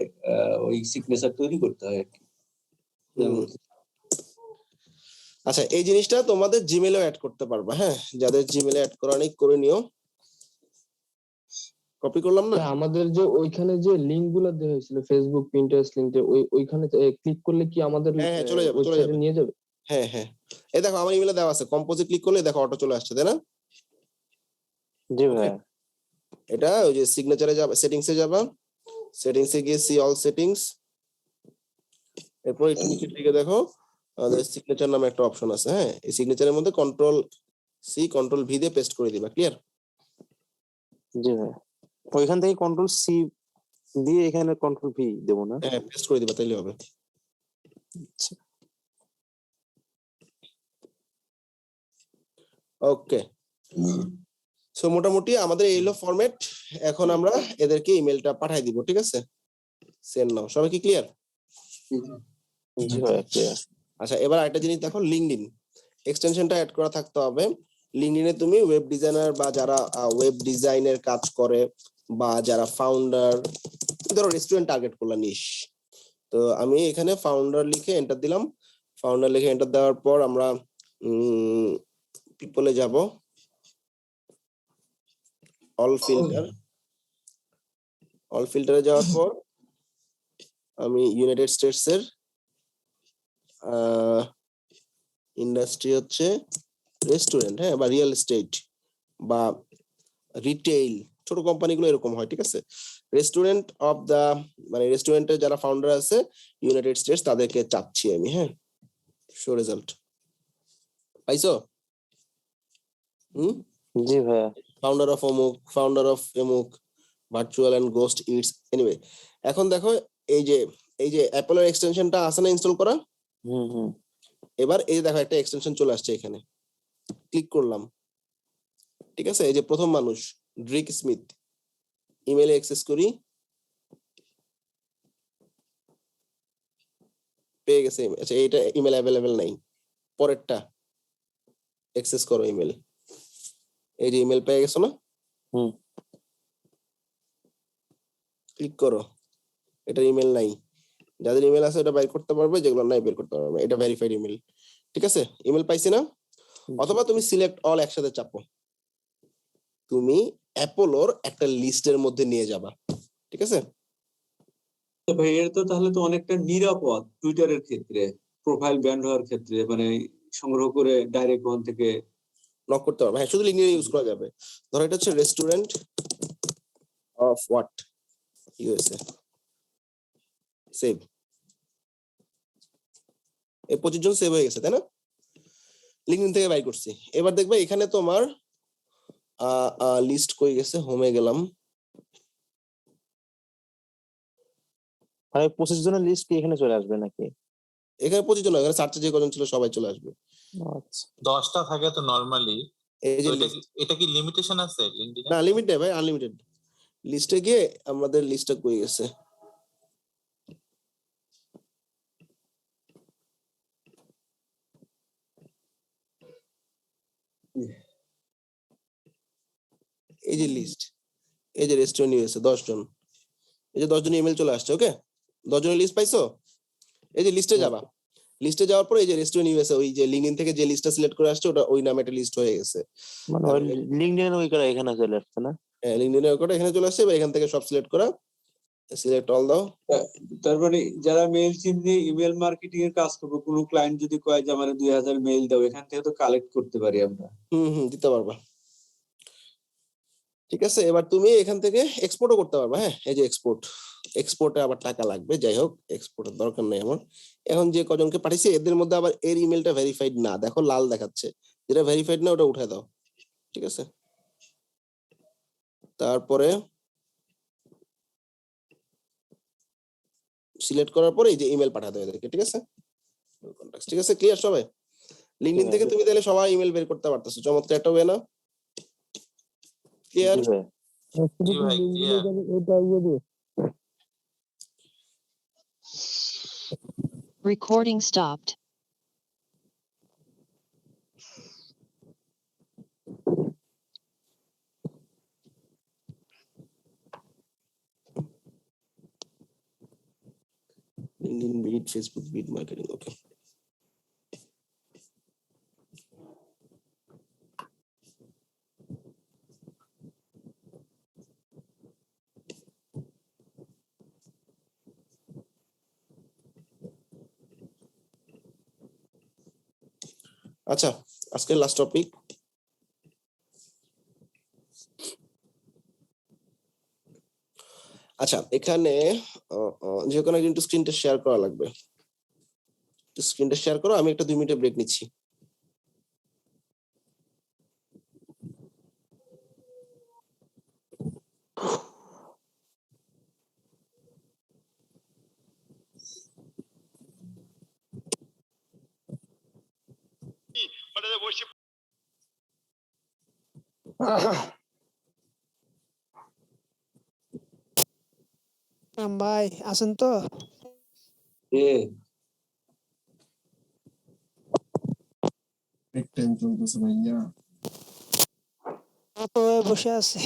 ওই সিগনেচার তৈরি করতে হয় আর কি। আচ্ছা, এই জিনিসটা তোমাদের জিমেইলেও অ্যাড করতে পারবা। হ্যাঁ, যাদের জিমেইলে অ্যাড করা নেই করে নিও। কপি করলাম না? আমাদের যে ওইখানে যে লিংক গুলো দেওয়া হয়েছিল ফেসবুক, পিন্টারেস্ট লিংকে, ওইখানে ক্লিক করলে কি আমাদের হ্যাঁ, চলে যাবে, চলে যাবে, নিয়ে যাবে? হ্যাঁ হ্যাঁ, এই দেখো আমার ইমেলে দেওয়া আছে, কম্পোজে ক্লিক করলে দেখো অটো চলে আসছে, তাই না? জি ভাইয়া। এটা ওই যে সিগনেচারে যাবে, সেটিংসে যাবা, সেটিংসে গিয়ে সি অল সেটিংস, এরপর একটু নিচের দিকে দেখো আমাদের সিগনেচার নামে একটা অপশন আছে। হ্যাঁ, এই সিগনেচারের মধ্যে কন্ট্রোল সি কন্ট্রোল ভি দিয়ে পেস্ট করে দিবা। ক্লিয়ার? জি ভাইয়া। ওইখান থেকে কন্ট্রোল সি দিয়ে এখানে কন্ট্রোল ভি দেবো না? হ্যাঁ, পেস্ট করে দিবা, তাইলে হবে। ওকে, সো মোটামুটি আমাদের এই হলো ফরম্যাট। এখন আমরা এদেরকে ইমেলটা পাঠাই দিব, ঠিক আছে? সেন্ড নাও। সবাই কি ক্লিয়ার? জি ভাইয়া, ক্লিয়ার। আচ্ছা, এবার আরেকটা জিনিস দেখো, লিঙ্কডইন এক্সটেনশনটা অ্যাড করা থাকতে হবে। লিঙ্কডইনে তুমি ওয়েব ডিজাইনার বা যারা ওয়েব ডিজাইনের কাজ করে, বা যারা ফাউন্ডার, ধরো রেস্টুরেন্ট টার্গেট করলা নিশ, তো আমি এখানে ফাউন্ডার লিখে এন্টার দিলাম। ফাউন্ডার লিখে এন্টার দেওয়ার পর আমরা পিপলে যাব, অল ফিল্টারে যাওয়ার পর আমি ইউনাইটেড স্টেটস এর ইন্ডাস্ট্রি হচ্ছে রেস্টুরেন্ট, হ্যাঁ, বা রিয়েল এস্টেট বা রিটেইল, ছোট কোম্পানিগুলো এরকম হয়, ঠিক আছে? রেস্টুরেন্ট অফ দা, মানে রেস্টুরেন্টের যারা ফাউন্ডার আছে ইউনাইটেড স্টেটস, তাদেরকে চাচ্ছি আমি। হ্যাঁ, শো রেজাল্ট পাইছো? জি ভাইয়া। ফাউন্ডার অফ অমুক, ফাউন্ডার অফ এমুক, virtual and ghost its. Anyway, এখন দেখো এই যে অ্যাপলের এক্সটেনশনটা আছে না ইনস্টল করা? এবার এই দেখো একটা এক্সটেনশন চলে আসছে এখানে, ক্লিক করলাম, ঠিক আছে? এই যে প্রথম মানুষ ড্রিক স্মিথ, ইমেলে অ্যাক্সেস করি, পেয়ে গেছে। আচ্ছা, এইটা ইমেল অ্যাভেলেবেল নাই, পরেরটা অ্যাক্সেস করো ইমেল। এই যে ইমেল পেয়ে গেছো না? ক্লিক করো, এটা ইমেল নাই। যাদের ইমেল আছে ওটা বাইর করতে পারবে, যেগুলো নাই বের করতে পারবে। এটা ভেরিফাইড ইমেল, ঠিক আছে? ইমেল পাইছি না? অথবা তুমি সিলেক্ট অল একসাথে চাপো, তুমি অ্যাপোলোর একটা লিস্টের মধ্যে নিয়ে যাবা, ঠিক আছে? ভাই এর তো তাহলে তো অনেকটা নিরাপদ টুইটারের ক্ষেত্রে, প্রোফাইল ব্যান্ড হওয়ার ক্ষেত্রে, মানে সংগ্রহ করে ডাইরেক্ট ওখান থেকে নক করতে পারবে। হ্যাঁ, শুধু লিঙ্কডইন ইউজ করা যাবে। ধরো এটা হচ্ছে restaurant of what USA, save. এই 25 জন সেভ হয়ে গেছে, তাই না? লিঙ্কডইন থেকে বাই করছি। এবার দেখবে এখানে তোমার লিস্ট কই গেছে, হোমে গেলাম। মানে 25 জনের লিস্ট কি এখানে চলে আসবে নাকি? এখানে 25 জন, এখানে সার্চে যে কজন ছিল সবাই চলে আসবে। আচ্ছা, 10টা থাকে তো নরমালি। এই যে এটা কি লিমিটেশন আছে লিংকডইনে? না, লিমিট নেই ভাই, আনলিমিটেড। লিস্টে গিয়ে আমাদের লিস্টটা কই গেছে, এই যে লিস্ট, এই যে রেস্টুরেন্ট ইউএসএ 10 জন, এই যে 10 জন ইমেল চলে আসছে। ওকে, 10 জনের লিস্ট পাইছো? এই যে লিস্টে যাবা, লিস্টে যাওয়ার পরে এই যে রেস্টুরেন্ট ইউএসএ ওই যে লিঙ্কডিন থেকে যে লিস্টটা সিলেক্ট করে আসছে ওটা ওই নামে একটা লিস্ট হয়ে গেছে। মানে ওই লিঙ্কডইন ওই করে এখানে চলে আসছে না? হ্যাঁ, লিঙ্কডিন এর কোডটা এখানে চলে আসছে, এবার এখান থেকে সব সিলেক্ট করা, সিলেক্ট অল দাও। তার মানে যারা মেইল চিহ্নে ইমেল মার্কেটিং এর কাজ করবে, কোনো ক্লায়েন্ট যদি কয় যে আমার 2000 মেইল দাও, এখান থেকে তো কালেক্ট করতে পারি আমরা। দিতে পারবা। ঠিক আছে, এবার তুমি এখান থেকে এক্সপোর্টও করতে পারবা। হ্যাঁ, এই যে এক্সপোর্ট, এক্সপোর্টে আবার টাকা লাগবে, যাই হোক এক্সপোর্টের দরকার নেই আমার। এখন যে কজনকে পাঠিয়েছি এদের মধ্যে আবার এর ইমেলটা ভেরিফাইড না, দেখো লাল দেখাচ্ছে, যেটা ভেরিফাইড না ওটা উঠায় দাও। ঠিক আছে, তারপরে সিলেক্ট করার পরে এই যে ইমেল পাঠাতে হবে এদেরকে। ঠিক আছে, ঠিক আছে, ক্লিয়ার সবাই? লিঙ্কডিন থেকে তুমি তাহলে সবাই ইমেল বের করতে পারতেছো, চমৎকার একটা ওয়ে না? ক্লিয়ার? জি ভাই ক্লিয়ার। এটা ইয়ে দিয়ে Recording stopped. LinkedIn bit, Facebook bit marketing. Okay, আচ্ছা আজকের লাস্ট টপিক। আচ্ছা, এখানে যে কোনো একজন একটু স্ক্রিনটা শেয়ার করা লাগবে, স্ক্রিনটা শেয়ার করো, আমি একটা 2 মিনিটের ব্রেক নিচ্ছি। ভাই আছেন তো? ব্রেক টাইম চলতেছে ভাইয়া। তো বসে আছে।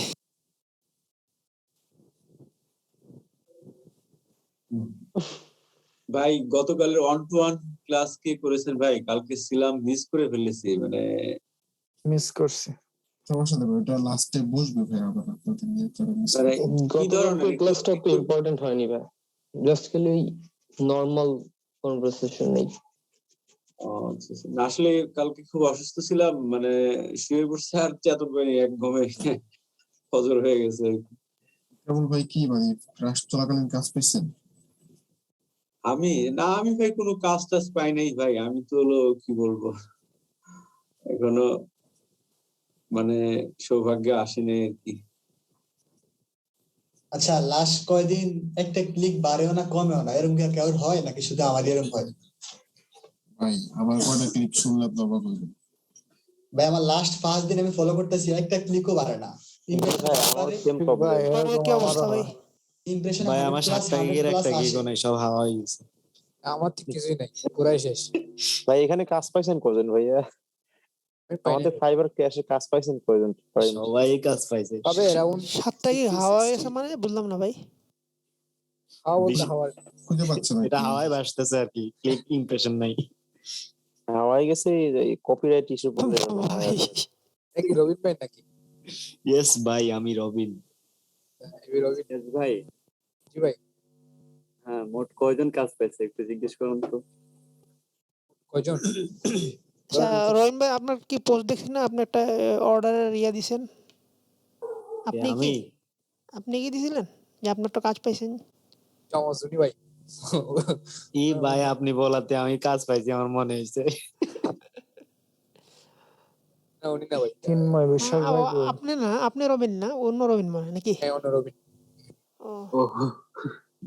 ভাই গতকালের 1-to-1 ক্লাস কে করেছেন ভাই? কালকে ছিলাম, মিস করে ফেলেছি, মানে মিস করছি। সমস্যা নেই, এটা লাস্টে বসবে ভাই, আবার আপনাদের নিয়ে তারা মিস মানে কি গতকালকে ধরনের ক্লাসটা তো ইম্পর্টেন্ট হয়নি ভাই, জাস্ট খালি নরমাল কনভারসেশন নেই। আচ্ছা, আচ্ছা। না, আসলে কালকে খুব অসুস্থ ছিলাম, মানে শুয়ে পড়ছি আর চেতন পাইনি, এক ঘুমে ফজর হয়ে গেছে। কেবল ভাই কি মানে ক্রাশ চলাকালীন কাজ পাইছেন? আমি ভাই কোনো কাজ টাজ পাই নাই ভাই, আমি তো হলো কি বলবো, এখনো মানে সৌভাগ্য আসেনি আর কি। আচ্ছা, লাস্ট কয়দিন একটা ক্লিক বাড়েও না কমেও না, এরকম কি আর কারোর হয় নাকি শুধু আমার এরকম হয়? ভাই আমার কয়টা ক্লিক শুনলে আপনি অবাক হইবেন। ভাই আমার লাস্ট 5 দিন আমি ফলো করতেছি, একটা ক্লিকও বাড়ে না। কি অবস্থা ভাই? ইমপ্রেশন ভাই আমার 7 টাকা একটা গিগ নাই, সব হাওয়া হয়ে গেছে। আমার তো কিছুই নাই, পুরাই শেষ। ভাই এখানে কাজ পাইছেন কজন ভাইয়া? আমাদের ফাইবার ক্যাশে কাজ পাইছেন কজন? সবাই কাজ পাইছে। তবে अराउंड 7 টাকা হাওয়া গেছে মানে বুঝলাম না ভাই। হাওয়া খুঁজে পাচ্ছেন না, এটা হাওয়ায় ভাসতেছে আর কি, ক্লিক ইমপ্রেশন নাই। হাওয়ায় গেছে, কপিরাইট ইস্যু বলে। কি রবিন ভাই নাকি? ইয়েস ভাই, আমি রবিন। রবিন ভাই। জি ভাই। হ্যাঁ, মোট কয়জন কাজ পাইছে একটু জিজ্ঞেস করুন তো। কয়জন? আচ্ছা রহিম ভাই, আপনার কি পোস্ট দেখছি না, আপনি একটা অর্ডারের ইয়া দিবেন? আপনি কি দিছিলেন যে আপনি একটা কাজ পাইছেন? চমৎকার ভাই। ই ভাই, আপনি বলাতে আমি কাজ পাইছি, আমার মনে হইছে। না উনি না ভাই, চিন্ময় বিশ্বাস ভাই। আপনি না, আপনি রবিন না, অন্য রবিন মানে নাকি? হ্যাঁ, অন্য রবিন।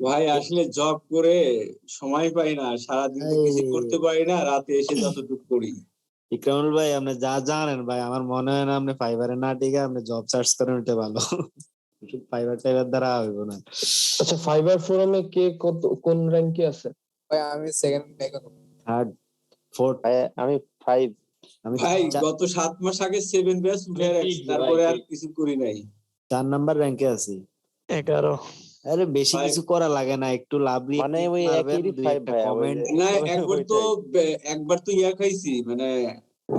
ভাই আসলে জব করে সময় পাই না, সারাদিন তো কিছু করতে পারি না, রাতে এসে যতটুকু করি। ইকরামুল ভাই, আপনি যা জানেন ভাই, আমার মনে হয় না আপনি ফাইবারে না টিকে আপনি জব সার্চ করেন, ওটা ভালো। ফাইবার দ্বারা হইব না। আচ্ছা, ফাইবার ফোরামে কে কোন র্যাঙ্কে আছে? ভাই আমি সেকেন্ড এখনো। থার্ড, ফোর্থ, আমি 5। ভাই গত 7 মাস আগে 7 ব্যাচ উঠে রাখছি, তারপরে আর কিছু করি নাই। 4 নাম্বার র্যাঙ্কে আছি। 11 আরে বেশি কিছু করা লাগে না, একটু লাভ রিয়েক্ট মানে ওই মারবেন, একই দুই ফাইভ একটা ভাইয়া, ওই কমেন্ট। যে না ওইটাই। একবার তো ইয়া খাইছি, মানে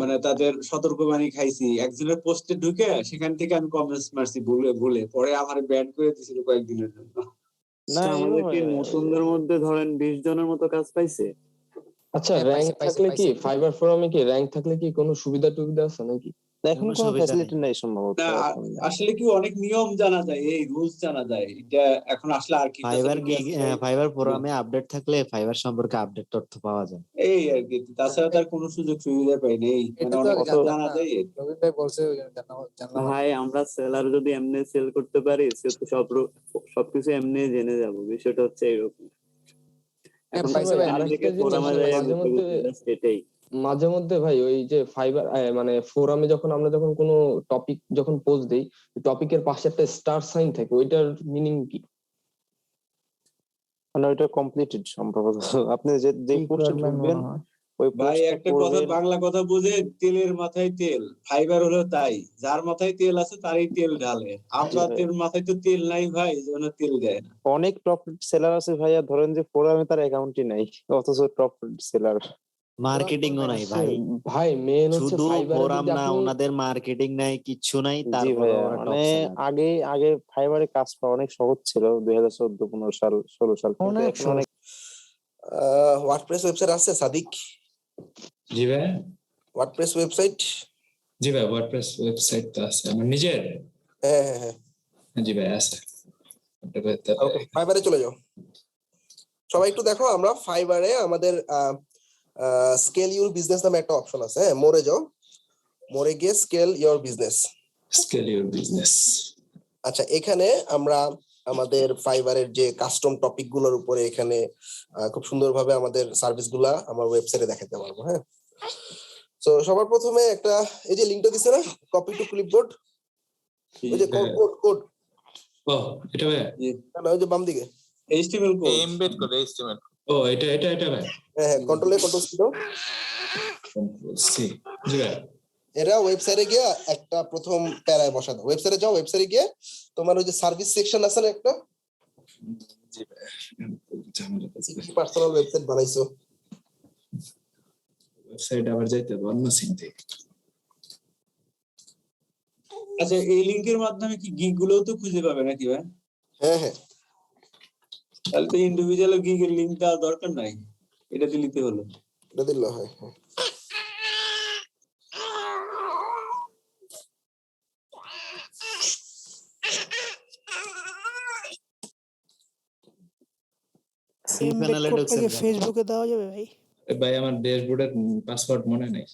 মানে তাদের সতর্কবাণী খাইছি, একজনের পোস্টে ঢুকে সেখান থেকে আমি কমেন্টস মারছি ভুলে ভুলে, পরে আমার ব্যান করে দিয়েছিল কয়েকদিনের জন্য। না আমাদের কি এরকম- নতুনদের মধ্যে ধরেন 20 জনের মতো কাজ পাইছে। আচ্ছা, হ্যাঁ, র্যাঙ্ক পাইছে, থাকলে কি পাইছে। ফাইবার ফোরামে কি র্যাঙ্ক থাকলে কি কোনো সুবিধা টুবিধা আছে নাকি? এখন কোনো কোনো সুবিধা ফ্যাসিলিটি নেই। নাই সম্ভবত না এখন। আসলে কি অনেক নিয়ম জানা যায়, এই রুলস জানা যায়, এটা এখন আসলে আর কি ফাইবার facility আছে ভাই? ফাইবার ফোরামে আপডেট থাকলে ফাইবার সম্পর্কে আপডেট তথ্য পাওয়া যায়। এই আর কি, তাছাড়া তার কোনো সুযোগ সুবিধা পাই নেই, এটা মানে তো অনেক আগে কিছু জানতাম জানা না। যায়। রবিন ভাই বলছে ওই জন্য জানলাম। ভাই আমরা সেলার যদি এমনি সেল করতে পারি, সে তো সবকিছু এমনি জেনে যাব, বিষয়টা হচ্ছে এরকম। এখন পাইছে ভাই, আরেকটা জিনিস মাঝে মধ্যে ভাই ওই যে ফাইবার মানে ফোরামে যখন আমরা কোনো টপিক যখন পোস্ট দেই, টপিকের পাশে একটা স্টার সাইন থাকে, ওইটার মিনিং কি? মানে ওইটা কমপ্লিটেড সম্ভবত। আপনি যে পোস্টে ঢুকবেন ওই ভাই পোস্টটা একটা কথা, করবেন। বাংলা কথা বুঝে, তেলের মাথায় তেল, ফাইবার হলো তাই, যার মাথায় তেল আছে তারই তেল ঢালে, আমরা ভাই। তেল মাথায় তো তেল নাই ভাই, এই জন্য তেল দেয় না। অনেক প্রফিট সেলার আছে ভাইয়া, ধরেন যে ফোরামে তার অ্যাকাউন্টই নাই, অথচ প্রফিট সেলার। মার্কেটিং ও নাই ভাই। ভাই মেন হচ্ছে শুধু ফাইবারে ফোরাম যদি না, আপনি ওনাদের মার্কেটিং নাই, কিচ্ছু নাই, জি তারপরে ভাইয়া, ওরা টপ মানে সেলার। আগে ফাইবারে কাজ পাওয়া অনেক সহজ ছিল 2014-15 সাল 16 সাল, কিন্তু অনেক এখন অনেক। ওয়ার্ডপ্রেস ওয়েবসাইট আছে সাদিক? জি ভাই, ওয়ার্ডপ্রেস ওয়েবসাইট? জি ভাই, ওয়ার্ডপ্রেস ওয়েবসাইট তো আছে আমার নিজের। হ্যাঁ হ্যাঁ হ্যাঁ, জি ভাই আছে। ওকে, ফাইবারে চলে যাও সবাই, একটু দেখো। আমরা ফাইবারে আমাদের স্কেল ইউর বিজনেস নামে একটা অপশন আছে, হ্যাঁ, মোরে যাও, মোরে গিয়ে scale your business. Scale your business. আচ্ছা, এখানে আমরা আমাদের ফাইবারের যে কাস্টম টপিক গুলোর উপরে এখানে খুব সুন্দরভাবে আমাদের সার্ভিস গুলা আমার ওয়েবসাইটে দেখাতে পারবো। হ্যাঁ, তো সবার প্রথমে একটা এই যে লিংকটা দিছে না, কপি টু ক্লিপবোর্ড, ওই যে কোড ও এটা ভাই, না, ওই যে বাম দিকে এইচটিএমএল কোড এমবেড করে এইচটিএমএল। ও এটা ভাই, হ্যাঁ হ্যাঁ, কন্ট্রোল এ কন্ট্রোল সি দাও। Control C. জি ভাই, এরা ওয়েবসাইটে গিয়ে একটা প্রথম প্যারায় বসা দাও। ওয়েবসাইটে যাও, ওয়েবসাইটে গিয়ে তোমার ওই যে সার্ভিস সেকশন আছে না একটা, জি ভাই, ঝামেলা আছে। পার্সোনাল ওয়েবসাইট বানাইছো, ওয়েবসাইট আবার যাইতে হবে অন্য সিং থেকে। আচ্ছা, এই লিংকের মাধ্যমে কি গিগ গুলোও তো খুঁজে পাবে নাকি ভাই? হ্যাঁ হ্যাঁ, তাহলে তো ইন্ডিভিজুয়াল গিগের লিংক দেওয়ার দরকার নাই, এটা দিলিতে হলো। এটা দিলে হয়। হ্যাঁ, সি এমবেড প্যানেলে কোডটা ঢুকছেন কি কেন? ফেসবুকে দেওয়া যাবে ভাই? ভাই আমার ড্যাশবোর্ডের পাসওয়ার্ড মনে নাই।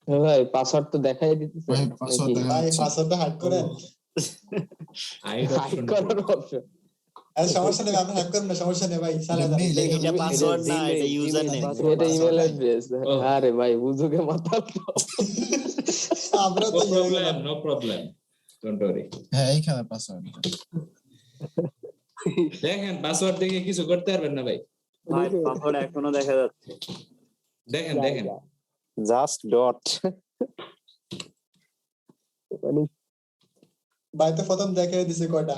ভাই পাসওয়ার্ড তো দেখাই দিতেছে ভাই নাকি? পাসওয়ার্ড দেখা ভাই যাচ্ছে। পাসওয়ার্ডটা হ্যাক করেন। Hide hide option. করার অপশন। আরে সমস্যা নেই, আপনি হ্যাক করেন না, সমস্যা নেই ভাই, চালিয়ে যান। Mail, এটা পাসওয়ার্ড না, এটা ইউজার নেম। এটা ইমেল অ্যাড্রেস। ও। আরে ভাই বুঝুকে মাথা আমরা নো তো ইয়ে হয়ে প্রবলেম, গেলাম। No problem, don't worry. হ্যাঁ এইখানে পাসওয়ার্ড। দেখেন পাসওয়ার্ড দেখে কিছু করতে পারবেন না ভাই। ভাই পাসওয়ার্ড এখনো দেখা যাচ্ছে। দেখেন জাস্ট ডট। ভাই তো প্রথম দেখে দিছে কয়টা।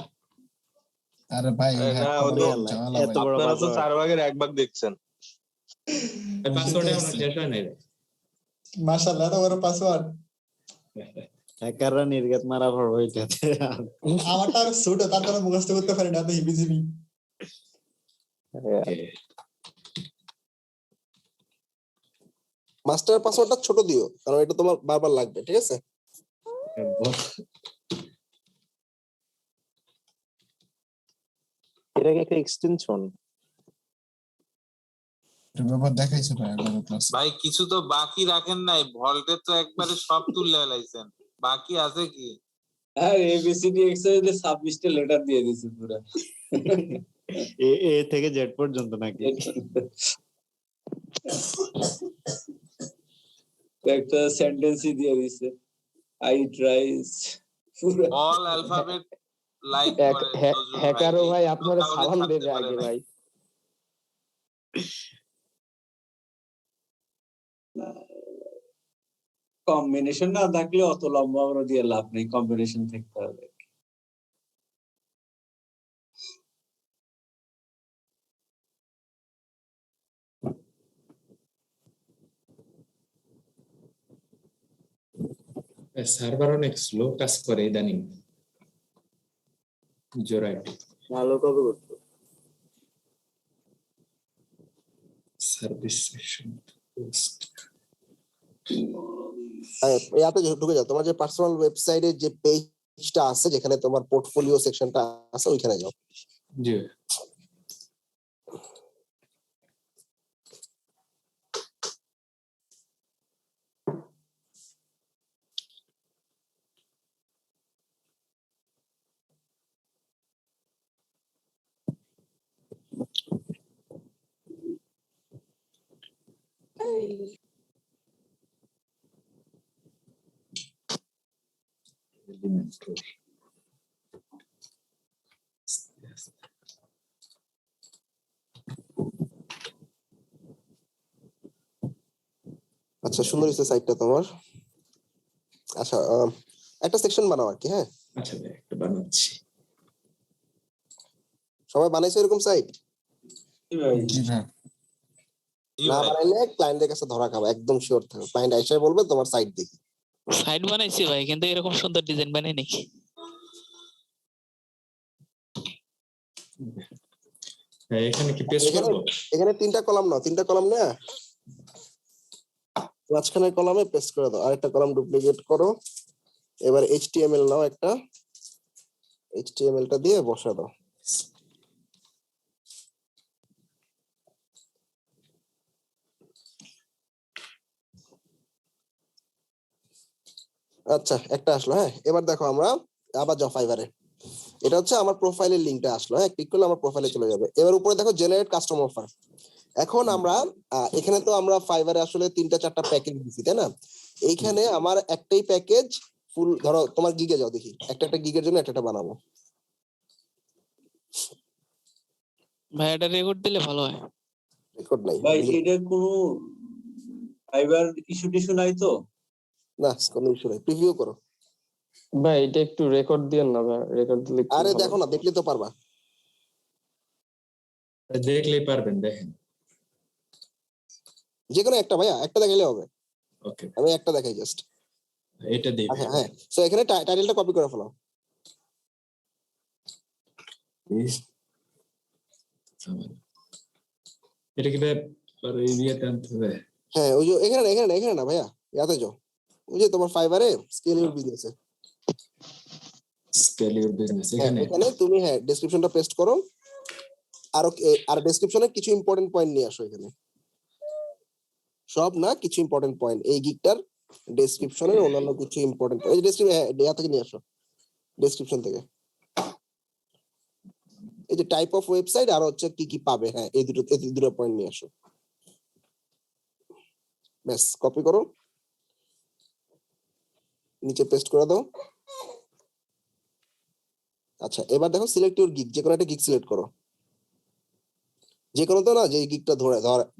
আরে ভাই হ্যাক করে আল্লাহ, ঝামেলা এত ভাই। বড় পাসওয়ার্ড। ভাগের এক ভাগ দেখছেন। পাসওয়ার্ড এখনো শেষ হয় নাই ভাই। মাশাআল্লাহ, এত বড় পাসওয়ার্ড। হ্যাকাররা নির্গত মারা পড়বে এটাতে। আমারটা আর ছোট, তারপরে মুখস্থ করতে পারি না, তো হিবিজিবি। মাস্টার পাসওয়ার্ডটা ছোট দিও, কারণ এটা তোমার বারবার লাগবে, ঠিক আছে? এটা কি একটা এক্সটেনশন? এটা ব্যাপার দেখাইছে ভাই আগের ক্লাসে। ভাই কিছু তো বাকি রাখেন নাই, ভল্টে তো একবারে সব তুলে লাইছেন, বাকি আছে কি? আর এবিসিডি এক্সারসাইজ 26টা লেটার দিয়ে দিছে পুরো। এ থেকে জেড পর্যন্ত নাকি? একটা সেন্টেন্সই দিয়ে দিছে, আই ট্রাইস পুরো। অল অ্যালফাবেট লাইক করে হ্যাকারও ভাই আপনারা সালাম দেবে আগে ভাই। কম্বিনেশন না থাকলে অত লম্বা বড় দিয়ে লাভ নেই, কম্বিনেশন থাকতে হবে। সার্ভার অনেক স্লো কাজ করে ইদানিং। জোরাইট ভালো কবে করছো সার্ভিস সেকশন পোস্ট। ইয়াতে ঢুকে যাও, তোমার যে পার্সোনাল ওয়েবসাইটের যে পেজটা আছে যেখানে তোমার পোর্টফোলিও সেকশনটা আছে ওইখানে যাও। জি আচ্ছা, সুন্দর হয়েছে সাইটটা তোমার। আচ্ছা, একটা সেকশন বানাও আর কি। হ্যাঁ, আচ্ছা ভাই একটা বানাচ্ছি। সবাই বানাইছে এরকম সাইট? জি ভাই। না বানাইলে ক্লায়েন্টের কাছে ধরা খাবে, একদম শিওর থাকো। ক্লায়েন্ট এসে বলবে তোমার সাইট দেখি। সাইট বানাইছি ভাই, কিন্তু এরকম সুন্দর ডিজাইন বানাই নাকি? হ্যাঁ, এখানে কি পেস্ট করব? এখানে 3টা কলাম নাও, 3টা কলাম না, মাঝখানের কলামে পেস্ট করে দাও। আরেকটা কলাম ডুপ্লিকেট করো। এবার HTML নাও, একটা HTML-টা দিয়ে বসা দাও। আচ্ছা, একটা আসলো। হ্যাঁ, এবার দেখো আমরা আবার যাও ফাইবারে। এটা হচ্ছে আমার প্রোফাইলের লিংকটা আসলো। হ্যাঁ, ক্লিক করলে আমার প্রোফাইলে চলে যাবে। এবার উপরে দেখো জেনারেট কাস্টম অফার। এখন আমরা এখানে তো আমরা ফাইবারে আসলে 3টা-4টা প্যাকেজ দিছি, তাই না? এইখানে আমার একটাই প্যাকেজ ফুল, ধরো তোমার গিগে যাও, দেখি একটা গিগের জন্য একটা বানাবো। ভাই এটা রেকর্ড দিলে ভালো হয়। রেকর্ড নাই ভাই, এটার কোনো ফাইবার ইস্যু টিস্যু নাই তো? না, কোনো ইস্যু নাই। প্রিভিউ করো। ভাই এটা একটু রেকর্ড দিয়েন না ভাই, রেকর্ড দিলে একটু আরে ভালো দেখো না, দেখলে তো পারবা। দেখলেই পারবেন, দেখেন। যে কোনো একটা ভাইয়া, একটা দেখাইলে হবে। ওকে, আমি একটা দেখাই জাস্ট। এটা দেই। আচ্ছা, হ্যাঁ, সো এখানে টাইটেলটা কপি করে ফেলো। এটা কি ভাই এই ইয়েতে আনতে হবে? হ্যাঁ, ওই যে এখানে না ভাইয়া, ইয়াতে যাও। ওই যে তোমার ফাইবারে স্কেল ইউর বিজনেসে, স্কেল ইউর বিজনেস এখানে এখানে তুমি হ্যাঁ ডেসক্রিপশনটা পেস্ট করো। আর ডেসক্রিপশনে কিছু ইম্পর্টেন্ট পয়েন্ট নিয়ে আসো এখানে। সব না, কিছু ইম্পর্টেন্ট পয়েন্ট এই গিগটার ডেসক্রিপশনের অন্যান্য কিছু ইম্পর্টেন্ট এই ডেসক্রিপশন থেকে নিয়ে আসো, ডেসক্রিপশন থেকে। এই যে টাইপ অফ ওয়েবসাইট আর হচ্ছে কি কি পাবে, হ্যাঁ এই দুটো পয়েন্ট নিয়ে আসো। ব্যাস, কপি করো, নিচে পেস্ট করে দাও। আচ্ছা, এবার দেখো সিলেক্ট ইউর গিগ, যে কোনো একটা গিগ সিলেক্ট করো। যে কোনো তো না, যে গিগটা ধর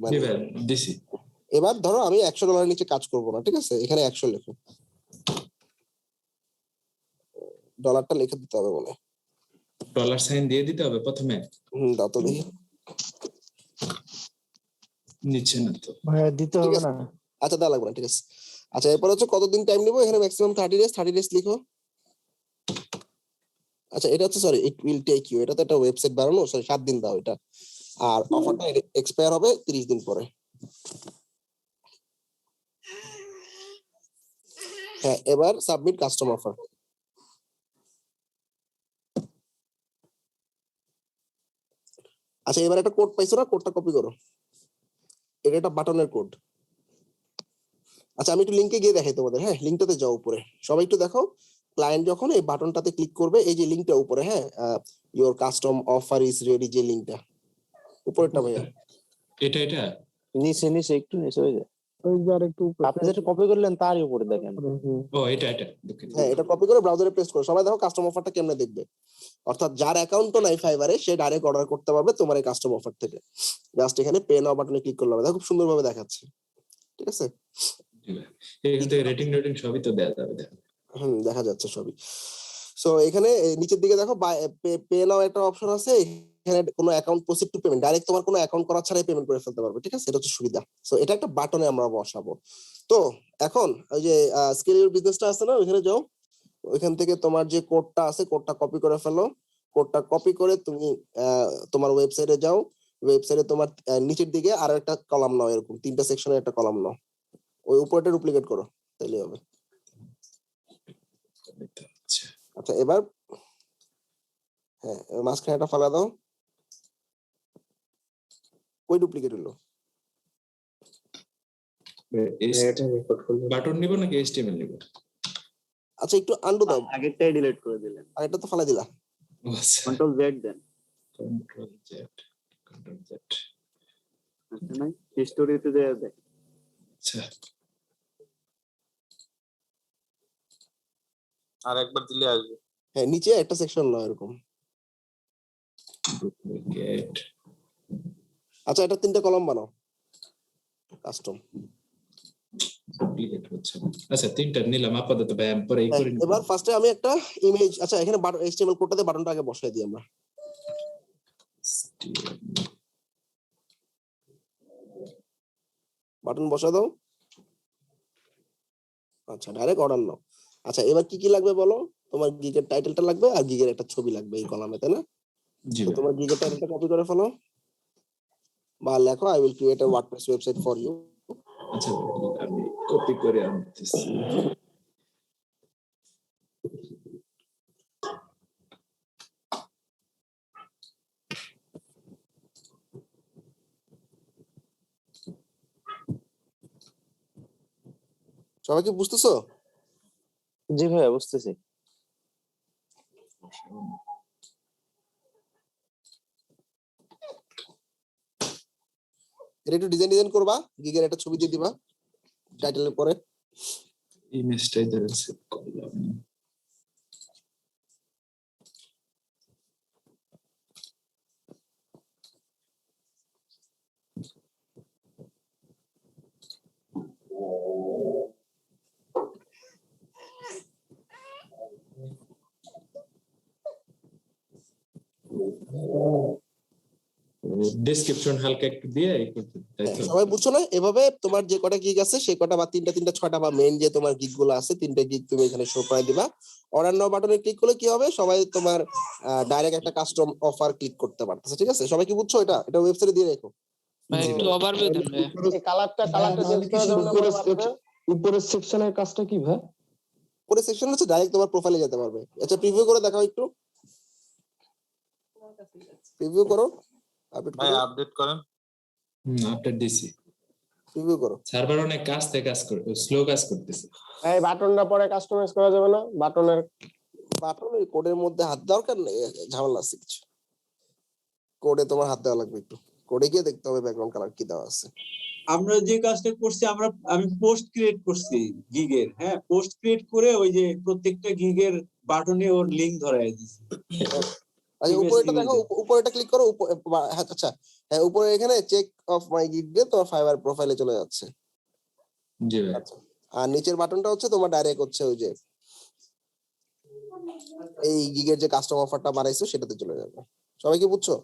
মানে দিছি। এবার ধরো আমি $100 নিচে কাজ করব না, ঠিক আছে? এখানে 100 লেখো, ডলারটা লিখে দিতে হবে মনে হয়। ডলার সাইন দিয়ে দিতে হবে প্রথমে? দাও তো দেখি। নিচে না তো ভাইয়া দিতে হবে না। আচ্ছা, দেওয়া লাগবে না, ঠিক আছে। আচ্ছা, এরপর হচ্ছে কতদিন টাইম নেবো, এখানে ম্যাক্সিমাম 30 ডেজ লিখো। আচ্ছা, এটা হচ্ছে sorry, it will take you, এটা তো একটা ওয়েবসাইট বানানো, সরি 7 দিন দাও এটা। আর অফারটা এক্সপায়ার হবে 30 দিন পরে। হ্যাঁ, এবার সাবমিট কাস্টম অফার। আচ্ছা, এবার একটা কোড পাইছো না, কোডটা কপি করো। এটা একটা বাটনের কোড। আচ্ছা, আমি একটু লিংকে গিয়ে দেখাই তোমাদের। হ্যাঁ, লিংকটাতে যাও উপরে, সবাই একটু দেখো। ক্লায়েন্ট যখন এই বাটনটাতে ক্লিক করবে, এই যে লিংকটা উপরে, হ্যাঁ your custom offer is ready, যে লিংকটা উপরেরটা ভাইয়া, এটা নিচে একটু নিচে হয়ে যায়। ওইবার একটু আপনি যেটা কপি করলেন তারই উপরে দেখেন। ও এটা হ্যাঁ, এটা কপি করে ব্রাউজারে পেস্ট করো। সবাই দেখো কাস্টম অফারটা কেমনে দেখবে। অর্থাৎ যার অ্যাকাউন্ট তো নাই ফাইবারে, সে ডাইরেক্ট অর্ডার করতে পারবে তোমার এই কাস্টম অফার থেকে। জাস্ট এখানে পে নাও বাটনে ক্লিক করলে হবে, দেখো খুব সুন্দরভাবে দেখাচ্ছে, ঠিক আছে? জি ভাই এখান থেকে রেটিং সবই তো দেয়া যাবে দেখেন। দেখা যাচ্ছে সবই। সো এখানে নিচের দিকে দেখো পে নাও একটা অপশন আছে, এখানে কোনো account proceed to payment, direct তোমার কোনো অ্যাকাউন্ট করা ছাড়াই পেমেন্ট করে ফেলতে পারবে, ঠিক আছে? এটা হচ্ছে সুবিধা। সো এটা একটা বাটনে আমরা বসাবো। তো এখন ওই যে স্কেল ইউর বিজনেসটা আছে না, ওইখানে যাও, ওইখান থেকে তোমার যে কোডটা আছে কোডটা কপি করে ফেলো। কোডটা কপি করে তুমি তোমার ওয়েবসাইটে যাও, ওয়েবসাইটে তোমার নিচের দিকে আরো একটা কলাম নাও, এরকম 3টা সেকশনের একটা কলাম নাও, ওই উপরটা ডুপ্লিকেট করো, তাহলে হবে। আচ্ছা এবার হ্যাঁ মাঝখানে একটা ফালা দাও, কই ডুপ্লিকেট হলো? বাটন নিব নাকি HTML নিব? আচ্ছা একটু আন্ডু দাও, আগেরটাই ডিলিট করে দিলেন, আরেকটা তো ফালা দিলা। Control Z then, control Z আচ্ছা না হিস্টোরিতে দেয়া দেয়। আচ্ছা আর একবার দিলে আসবে। হ্যাঁ নিচে একটা সেকশন নাও এরকম। ডুপ্লিকেট। আচ্ছা এটা 3টা কলাম বানাও, কাস্টম। ডুপ্লিকেট হচ্ছে না। আচ্ছা 3টা নিলাম আপাতত ভাই, আমি পরে এই করে নিব। এবার ফার্স্টে আমি একটা ইমেজ, আচ্ছা এখানে HTML কোডটাতে বাটনটা আগে বসাই দিই আমরা। বাটন বসা দাও। আচ্ছা ডাইরেক্ট অর্ডার নাও। আচ্ছা এবার কি কি লাগবে বলো? তোমার গিগের টাইটেলটা লাগবে আর গিগের একটা ছবি লাগবে এই কলামে, তাই না? জি তো তোমার গিগের টাইটেলটা কপি করে ফেলো বা লেখো I will create a WordPress website for you. আচ্ছা আমি কপি করে আনতেছি। সবাই কি বুঝতেছো? জি ভাইয়া বুঝতেছি। এটা একটু ডিজাইন করবা, গিগের একটা ছবি দিয়ে দিবা টাইটেলের পরে। ইমেজটাই ধরে সেভ করলাম। ডেসক্রিপশন হালকা একটু দিয়ে এই করতে, তাই তো? সবাই বুঝছো না? এভাবে তোমার যে কটা গিগ আছে সেই কটা বা 3টা 6টা বা মেইন যে তোমার গিগ গুলো আছে 3টে গিগ তুমি এখানে শো করে দিবা। অর্ডার নাও বাটনে ক্লিক করলে কি হবে? সবাই তোমার ডাইরেক্ট একটা কাস্টম অফার ক্লিক করতে পারতেছে, ঠিক আছে? সবাই কি বুঝছো? এটা ওয়েবসাইটে দিয়ে রেখো। ভাই একটু ওভারভিউ দেন ভাই। কালারটা চেঞ্জ করে দাও। উপরের সেকশনের কাজটা কি ভাই? পরে সেকশন হচ্ছে ডাইরেক্ট তোমার প্রোফাইলে যেতে পারবে। আচ্ছা প্রিভিউ করে দেখাও একটু, প্রিভিউ করো, আপডেট ভাই করো, আপডেট করেন। আপডেট দিছি। প্রিভিউ করো। সার্ভার অনেক কাজ করে স্লো কাজ করতেছে। এই বাটনটা পরে কাস্টমাইজ করা যাবে না? বাটনের কোডের মধ্যে হাত দরকার নেই, ঝামেলা আছে কিছু। কোডে তোমার হাত দেওয়া লাগবে একটু, কোডে গিয়ে দেখতে হবে ব্যাকগ্রাউন্ড কালার কি দেওয়া আছে। আমরা যে কাজটা করছি, আমি পোস্ট ক্রিয়েট করছি গিগের, হ্যাঁ পোস্ট ক্রিয়েট করে ওই যে প্রত্যেকটা গিগের বাটনে ওর লিংক ধরায় দিছি। আচ্ছা উপরেটা দেখো, উপরেটা ক্লিক করো। আচ্ছা হ্যাঁ উপরে এখানে চেক অফ মাই গিগ দিয়ে তোমার ফাইবার প্রোফাইলে চলে যাচ্ছে। জি ভাই। আচ্ছা আর নিচের বাটনটা হচ্ছে তোমার ডাইরেক্ট হচ্ছে ওই যে এই গিগের যে কাস্টম অফারটা বানাইছো সেটাতে চলে যাবে। সবাই কি বুঝছো?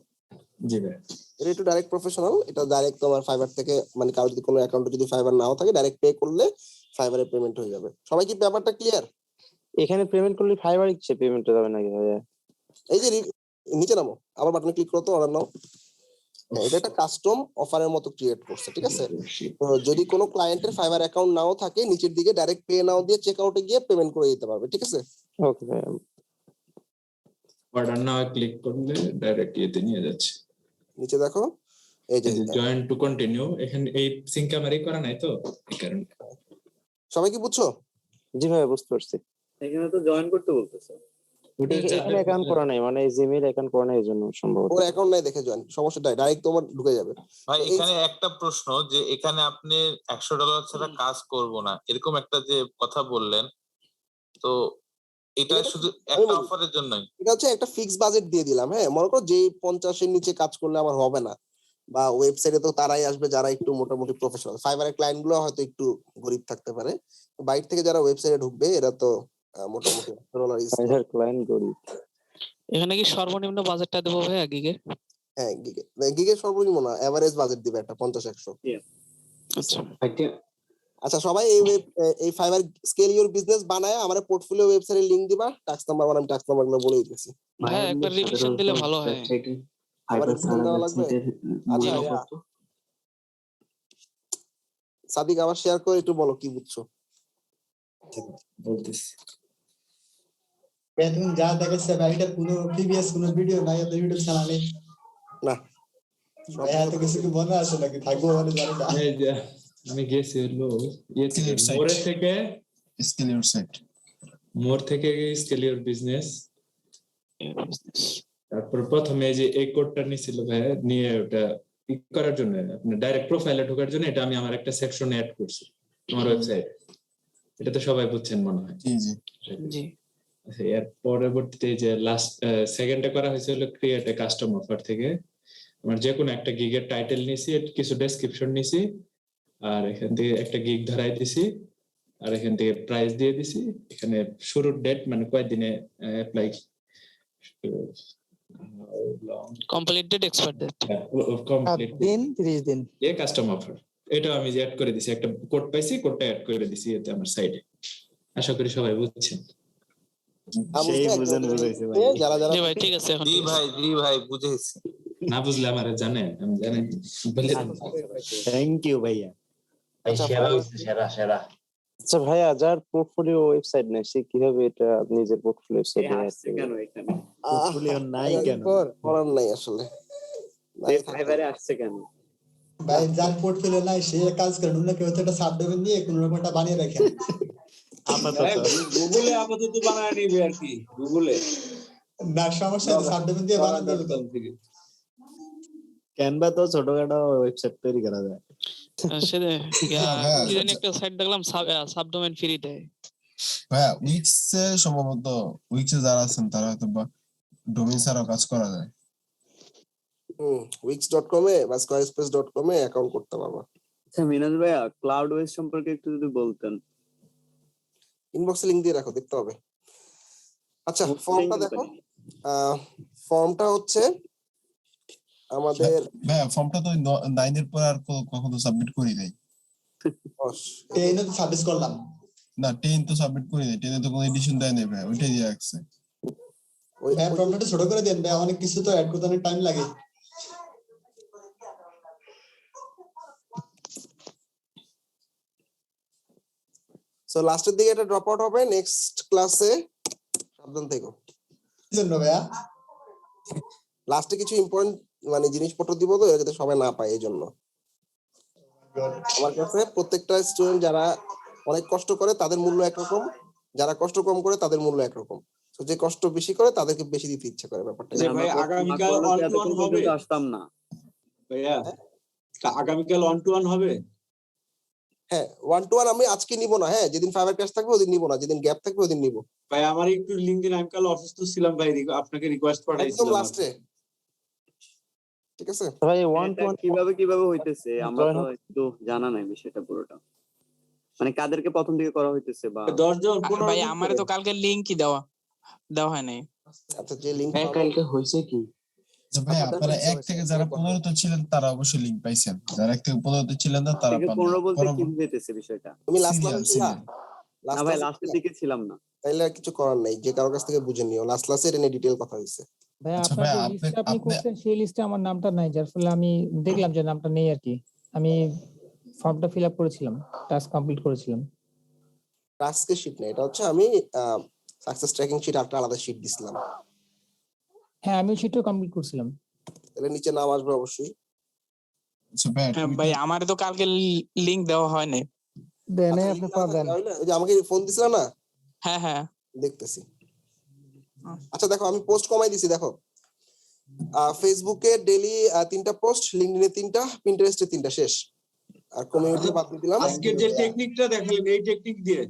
জি ভাই। এটা একটু ডাইরেক্ট প্রফেশনাল, এটা ডাইরেক্ট তোমার ফাইবার থেকে, মানে কারো যদি কোনো অ্যাকাউন্টে যদি ফাইবার নাও থাকে ডাইরেক্ট পে করলে ফাইবারে পেমেন্ট হয়ে যাবে। সবাই কি ব্যাপারটা ক্লিয়ার? এখানে পেমেন্ট করলে ফাইবার ইচ্ছে পেমেন্টটা যাবে নাকি ভাইয়া? এই যে নিচে নামো, আবার বাটনে ক্লিক করো তো অর্ডার নাও। এটা একটা কাস্টম অফারের মতো ক্রিয়েট করছে, ঠিক আছে? তো যদি কোনো ক্লায়েন্টের ফাইবার অ্যাকাউন্ট নাও থাকে নিচের দিকে ডাইরেক্ট পে নাও দিয়ে চেক আউটে গিয়ে পেমেন্ট করে দিতে পারবে, ঠিক আছে? ওকে ভাইয়া। অর্ডার নাও ক্লিক করলে ডাইরেক্ট এতে নিয়ে যাচ্ছে। নিচে দেখো এই যে জয়েন টু কন্টিনিউ, এখানে এই সিঙ্ক আমারই করা নাই তো এই কারণে। সবাই কি বুঝছো? জি ভাইয়া বুঝতে পারছি। এখানে তো জয়েন করতে বলতেছে। এখানে অ্যাকাউন্ট করা নাই, মানে জিমেইল অ্যাকাউন্ট করা নাই, এজন্য সম্ভবত। ওর অ্যাকাউন্ট নাই দেখে জয়েন, সমস্যা নাই, ডাইরেক্ট তোমার ঢুকে যাবে। ভাই এখানে একটা প্রশ্ন, যে এখানে আপনি $100 ছাড়া কাজ করব না এরকম একটা যে কথা বললেন, তো এটা শুধু একটা অফারের জন্যই? এটা হচ্ছে একটা ফিক্স বাজেট দিয়ে দিলাম, হ্যাঁ মনে করো যে 50 এর নিচে কাজ করলে আমার হবে না বা ওয়েবসাইটে তো তারাই আসবে যারা একটু মোটামুটি প্রফেশনাল। ফাইবারের ক্লায়েন্ট গুলো হয়তো একটু গরিব থাকতে পারে, বাইরে থেকে যারা ওয়েবসাইটে ঢুকবে এরা তো মোটামুটি ফাইবার ক্লায়েন্ট গরিব। এখানে কি সর্বনিম্ন বাজেটটা দেবো ভাইয়া গিগে? হ্যাঁ, গিগের সর্বনিম্ন না, এভারেজ বাজেট দিবে একটা 50-100। আচ্ছা আচ্ছা সবাই এই ফাইবার স্কেল ইউর বিজনেস বানায় আমার পোর্টফোলিও ওয়েবসাইটের লিংক দিবা। টাস্ক নাম্বার আমি টাস্ক নাম্বারগুলো বলে দিতেছি। ভাইয়া একবার রিভিশন দিলে ভালো হয়। আবার রিভিশন দেওয়া লাগবে। আচ্ছা সাদিক আবার শেয়ার করে একটু বলো কি বুঝছো। বলতেছি তুমি যা দেখাচ্ছে ভাই, এটা কোনো প্রিভিয়াস কোনো ভিডিও নাই আপনার ইউটিউব চ্যানেলে? না এত কিছু কি মনে আসে নাকি? থাকবো মানে জানি না। এই যে আমি গেছি হলো মোড় থেকে স্কেল ইউর সাইট, মোড় থেকে স্কেল ইউর বিজনেস। তারপর প্রথমে যে এই কোডটা নিছিল ভাই, নিয়ে ওটা ই করার জন্য আপনি ডাইরেক্ট প্রোফাইলে ঢোকার জন্য এটা আমি আমার একটা সেকশনে অ্যাড করছি আমার ওয়েবসাইট। এটা তো সবাই বুঝছেন মনে হয়। জি জি জি। এর পরবর্তীতে যে লাস্ট সেকেন্ডে করা হয়েছিল ক্রিয়েট এ কাস্টম অফার থেকে আমার যে কোনো একটা গিগের টাইটেল নিছি, কিছু ডেসক্রিপশন নিছি, আর এখান থেকে একটা গিগ ধরাই দিছি, আর এখান থেকে প্রাইস দিয়ে দিছি। এখানে শুরুর ডেট মানে কয়দিনে apply, complete date, expire date. Complete দিন 30 দিন। এই কাস্টম অফার এটা আমি যে অ্যাড করে দিছি, একটা কোড পাইছি, কোডটা অ্যাড করে দিছি এতে আমার সাইটে। আশা করি সবাই বুঝছেন। সেই বুঝেন বুঝাইছে ভাই। যারা যারা জি ভাই ঠিক আছে এখন। জি ভাই বুঝেছি। না বুঝলে আমার জানেন, আমি জানেন বলে থ্যাংক ইউ ভাইয়া। আচ্ছা ভাইয়া, যার পোর্টফোলিও ওয়েবসাইট নেই সে কিভাবে এটা নিজের পোর্টফোলিও ওয়েবসাইটে আসছে কেন এখানে? পোর্টফোলিও নাই কেন? করার নাই আসলে। ফাইবারে আসছে কেন? ভাই যার পোর্টফোলিও নাই সে কাজ করে অন্য কেউ তো একটা সাবডোমেইন দিয়ে কোনো রকম একটা বানিয়ে রাখে। গুগলে আপাতত বানায় নিবে আর কি, গুগলে না সমস্যা নেই, সাবডোমেইন দিয়ে বানাতে হবে তো। ক্যানভা তো ছোটখাটো ওয়েবসাইট তৈরি করা যায়। সেটা কি জানি একটা সাইট দেখলাম সাবডোমেইন ফ্রি দেয়। ভাইয়া উইক্স সম্ভবত, উইক্সে যারা আছেন তারা হয়তো বা ডোমেইন ছাড়াও কাজ করা যায়। wix.com এ বা squarespace.com এ অ্যাকাউন্ট করতে পারবা। আচ্ছা মিনাজ ভাইয়া, ক্লাউড ওয়েস সম্পর্কে একটু যদি বলতেন। ইনবক্সে লিংক দিয়ে রাখো, দেখতে হবে। আচ্ছা ফর্মটা দেখো। ফর্মটা হচ্ছে আমাদের ভাইয়া ফর্মটা তো 9 এর পর আর কখনো সাবমিট করি নাই। 10 এ তো সাবমিট করলাম না, 10 তো সাবমিট করি নাই, 10 এ তো কোনো এডিশন দেয় নাই ভাই, ওইটাই দিয়ে রাখছে। ওই ফর্মটা ছোট করে দেন ভাই, অনেক কিছু তো অ্যাড করতে অনেক টাইম লাগে। সো লাস্টের দিকে এটা ড্রপ আউট হবে নেক্সট ক্লাসে, সাবধান থেকো। কি জন্য ভাইয়া? লাস্টে কিছু ইম্পর্টেন্ট মানে জিনিসপত্র দিব তো, যাতে সবাই না পায়, এই জন্য। আমার কাছে প্রত্যেকটা স্টুডেন্ট যারা অনেক কষ্ট করে তাদের মূল্য একরকম, যারা কষ্ট কম করে তাদের মূল্য একরকম। তো যে কষ্ট বেশি করে তাদেরকে বেশি দিতে ইচ্ছা করে, ব্যাপারটা। ভাই আগামীকাল 1-to-1 হবে? আসতাম না ভাইয়া, আগামীকাল 1-to-1 হবে? হ্যাঁ 1-to-1 আমি আজকে নিব না। হ্যাঁ যেদিন ফাইবার ক্লাস থাকবে ওদিন নিব না, যেদিন গ্যাপ থাকবে ওদিন নিব। ভাই আমার একটু লিংক দিন, আমি কাল অসুস্থ ছিলাম ভাই, আপনাকে রিকোয়েস্ট একদম পাঠাইছিলাম লাস্টে, ঠিক আছে ভাই 1-to-1 কিভাবে হইতেছে আমরা তো একটু জানা নাই বিষয়টা পুরোটা, মানে কাদেরকে প্রথম দিকে করা হইতেছে বা 10 জন 15 ভাই জন আমারে তো কালকে লিংকই দেওয়া হয় নাই। আচ্ছা যে লিংক কালকে হইছে কি ভাই আপনারা 1 থেকে যারা 15 তে ছিলেন তারা অবশ্যই লিংক পাইছেন, যারা 1 থেকে 15 তে ছিলেন না তারা পান। 15 বলতে কি হইতেছে বিষয়টা? তুমি লাস্ট ক্লাসে ছিলা? না ভাই লাস্টের দিকে ছিলাম না। তাইলে আর কিছু করার নাই, যে কারোর কাছ থেকে বুঝে নিও। লাস্ট ক্লাসে এটা নিয়ে ডিটেইল কথা হইছে। ভাই আচ্ছা আপনার ভাই, যে লিস্টে আপনি করছেন সেই লিস্টে আমার নামটা নাই, যার ফলে আমি দেখলাম যে নামটা নেই আর কি। আমি ফর্মটা ফিল আপ করেছিলাম, টাস্ক কমপ্লিট করেছিলাম। টাস্কের শীট না, এটা হচ্ছে আমি সাকসেস ট্র্যাকিং শীট একটা আলাদা শীট দিছিলাম। হ্যাঁ আমি সেটাও কমপ্লিট করছিলাম। তাহলে নিচে নাম আসবে অবশ্যই। আচ্ছা ভাই ভাই আমারে তো কালকে লিংক দেওয়া হয় নাই। দেন আপনি পাবেন। ওই যে আমাকে ফোন দিছিল না? হ্যাঁ দেখতেছি। আচ্ছা দেখো আমি পোস্ট কমাই দিছি, দেখো ফেসবুকে ডেইলি 3টা পোস্ট, লিংকডইনে 3টা, পিন্টারেস্টে 3টা, শেষ। আর কমিউনিটি বাদ দিয়ে দিলাম। আজকে যে টেকনিকটা দেখালেন এই টেকনিক দিয়ে,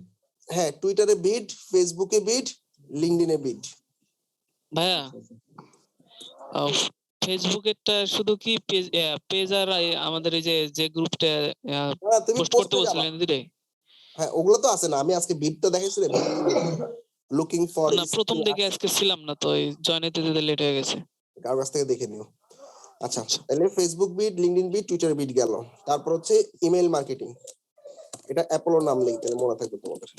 হ্যাঁ টুইটারে বিড, ফেসবুকে বিড, লিংকডইনে বিড। ভাইয়া ফেসবুকেরটা শুধু কি পেজ আর আমাদের এই যে গ্রুপটা তুমি পোস্ট করতে পোস্টে যাবা। বলছিলেন দুইটাই? হ্যাঁ ওগুলো তো আছে না, আমি আজকে বিটটা দেখাইছিলাম লুকিং ফর না প্রথম দিকে আজকে ছিলাম না তো এই জয়েন হতে লেট হয়ে গেছে। কার কাছ থেকে দেখে নিও। আচ্ছা তাহলে Facebook bit, LinkedIn bit, Twitter bit গেল। তারপর হচ্ছে ইমেল মার্কেটিং, এটা অ্যাপোলো নাম লিখতে মনে থাকবে তোমাদের।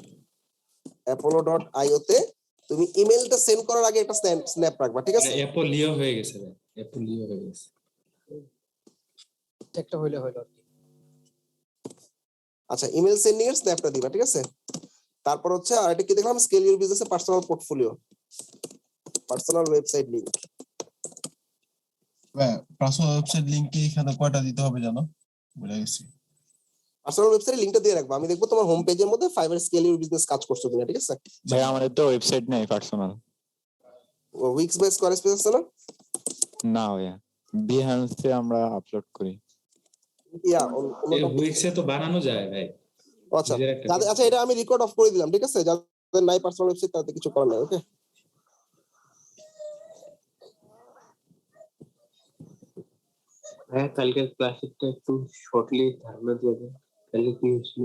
apollo.io তে তুমি ইমেলটা সেন্ড করার আগে একটা স্ন্যাপ রাখবা, ঠিক আছে? অ্যাপোলিও হয়ে গেছে ভাই, অ্যাপোলিও হয়ে গেছে। একটা হইলে হইলো আর কি। আচ্ছা ইমেল সেন্ডিং এর স্ন্যাপটা দিবা, ঠিক আছে? তারপর হচ্ছে আর এটা কি দেখলাম, scale your business personal portfolio, personal website link. Personal website link কি এখানে কয়টা দিতে হবে জানো? বলে গেছি। পার্সোনাল ওয়েবসাইট লিংকটা দিয়ে রাখবা, আমি দেখবো তোমার হোম পেজের মধ্যে ফাইবার স্কেল ইউর বিজনেস কাজ করছো কিনা, ঠিক আছে? ভাই আমাদের তো ওয়েবসাইট নাই পার্সোনাল। উইক্স বা স্কোয়ারস্পেস আছে না? না ভাইয়া, বিহান্সে আমরা আপলোড করি। উইক্সে তো বানানো যায় ভাই। আচ্ছা আচ্ছা এটা আমি রেকর্ড অফ করে দিলাম, ঠিক আছে? যাদের নাই পার্সোনাল ওয়েবসাইট তাদের কিছু করার নাই, ওকে? হ্যাঁ কালকের ক্লাসেরটা একটু শর্টলি ধারণা দিয়ে দেন, কালকে কি হয়েছিল?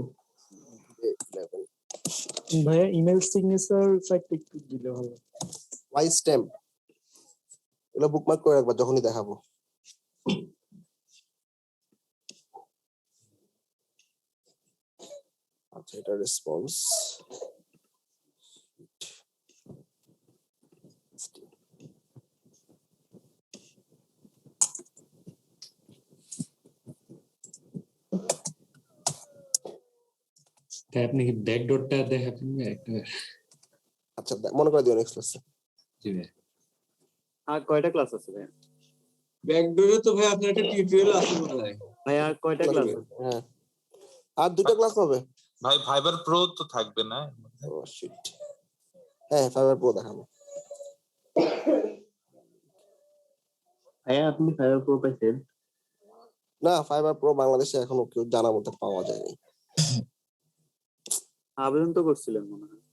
ভাইয়া ইমেল সিগনেচার সাইটটা একটু দিলে ভালো। ওয়াই স্ট্যাম্প এগুলো বুকমার্ক করে রাখবা যখনই দেখাবো। আচ্ছা এটা রেসপন্স, তাই আপনি কি ব্যাকডোরটা দেখাবেন একটা? আচ্ছা মনে করে দিও নেক্সট ক্লাসে। জি ভাই। আর কয়টা ক্লাস আছে ভাই? ব্যাকডোরে তো ভাই আপনার একটা টিউটোরিয়াল আছে বোধহয়। ভাই আর কয়টা ক্লাস আছে? হ্যাঁ আর দুটো ক্লাস হবে ভাই। ফাইবার প্রো তো থাকবে না? ও শিট, হ্যাঁ ফাইবার প্রো দেখাবো। ভাইয়া আপনি ফাইবার প্রো পাইছেন? না ফাইবার প্রো বাংলাদেশে এখনো কেউ জানার মতো পাওয়া যায়নি। আবেদন তো করছিলেন মনে হয়।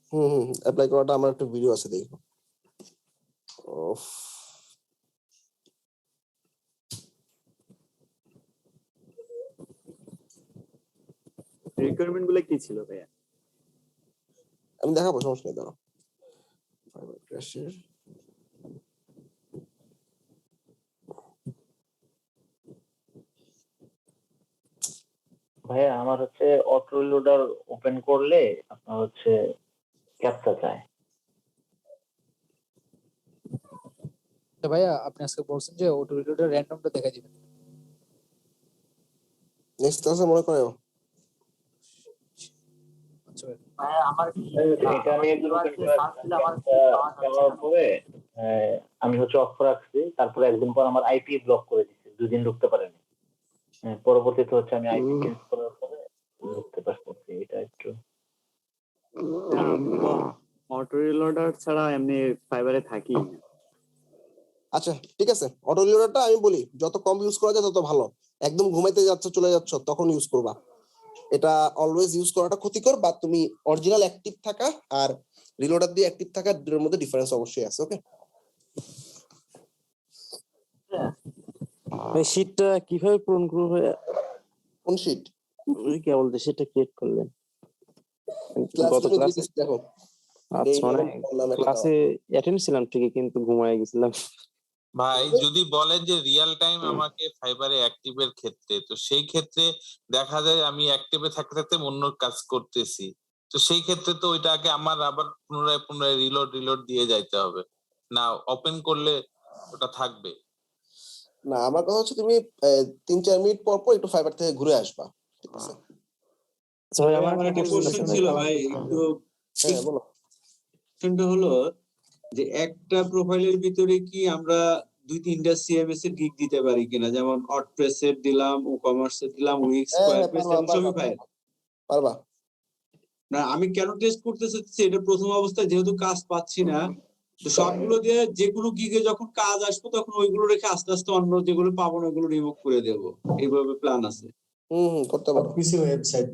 অ্যাপ্লাই করাটা আমার একটা ভিডিও আছে, দেখো। রিকোয়ারমেন্ট গুলো কি ছিল ভাইয়া? আমি দেখাবো, সমস্যা নেই, দাঁড়াও। ফাইবার ক্র্যাশের ভাইয়া আমার হচ্ছে অটো লোডার ওপেন করলে আপনার হচ্ছে ক্যাপচা চায়। তো ভাইয়া আপনি আজকে বলছেন যে অটো রিলোডের র্যান্ডমটা দেখা দিবেন। নেক্সট ক্লাসে মনে করো। আচ্ছা ভাইয়া আমার এটা আমি পরে আমি হচ্ছে অফ রাখছি, তারপরে একদিন পর আমার আইপি ব্লক করে দিচ্ছে, দুদিন ঢুকতে পারেনি। পরবর্তীতে হচ্ছে আমি আইপি চেঞ্জ করার পরে ঢুকতে পারছি। এটা একটু অটো রিলোডার ছাড়া এমনি ফাইবারে থাকি। আচ্ছা ঠিক আছে, অটো রিলোডারটা আমি বলি যত কম ইউজ করা যায় তত ভালো। একদম ঘুমাইতে যাচ্ছ চলে যাচ্ছ তখন ইউজ করবা, এটা অলওয়েজ ইউজ করাটা ক্ষতিকর। বা তুমি অরিজিনাল অ্যাক্টিভ থাকা আর রিলোডার দিয়ে অ্যাক্টিভ থাকা দুটোর মধ্যে ডিফারেন্স অবশ্যই আছে, ওকে? এই শীটটা কিভাবে পূরণ করব? কোন শীট? ওই কি বলতে সেটা ক্রিয়েট করলেন গত ক্লাসে? দেখো আচ্ছা মানে ক্লাসে অ্যাটেন্ড ছিলাম ঠিকই, কিন্তু ঘুমায় গেছিলাম। ভাই যদি বলেন যে রিয়েল টাইম আমাকে ফাইবারে অ্যাক্টিভের ক্ষেত্রে, তো সেই ক্ষেত্রে দেখা যায় আমি অ্যাক্টিভে থাকতে থাকতে অন্য কাজ করতেছি, তো সেই ক্ষেত্রে তো ওইটাকে আমার আবার পুনরায় রিলোড দিয়ে যাইতে হবে না, ওপেন করলে ওটা থাকবে না। আমার কথা হচ্ছে তুমি 3-4 মিনিট পর পর একটু ফাইবার থেকে ঘুরে আসবা, ঠিক আছে? আমার একটা কোশ্চেন ছিল ভাই, একটু বলো। কোশ্চেনটা হলো যে একটা প্রোফাইলের ভিতরে কি আমরা 2-3টা সিএমএস এর গিগ দিতে পারি কিনা? যেমন ওয়ার্ডপ্রেস এর দিলাম, ই-কমার্স এর দিলাম, উইক্স, স্কয়ারপ্রেস এবং শপিফাই। পারবা না আমি কেন টেস্ট করতে চাচ্ছি, এটা প্রথম অবস্থায় যেহেতু কাজ পাচ্ছি না, তো সবগুলো দিয়ে যে কোনো গিগে যখন কাজ আসবে তখন ওইগুলো রেখে আস্তে আস্তে অন্য যেগুলো পাবো না ওইগুলো রিমুভ করে দেব, এইভাবে প্ল্যান আছে। করতে পারো। পিসি ওয়েবসাইট।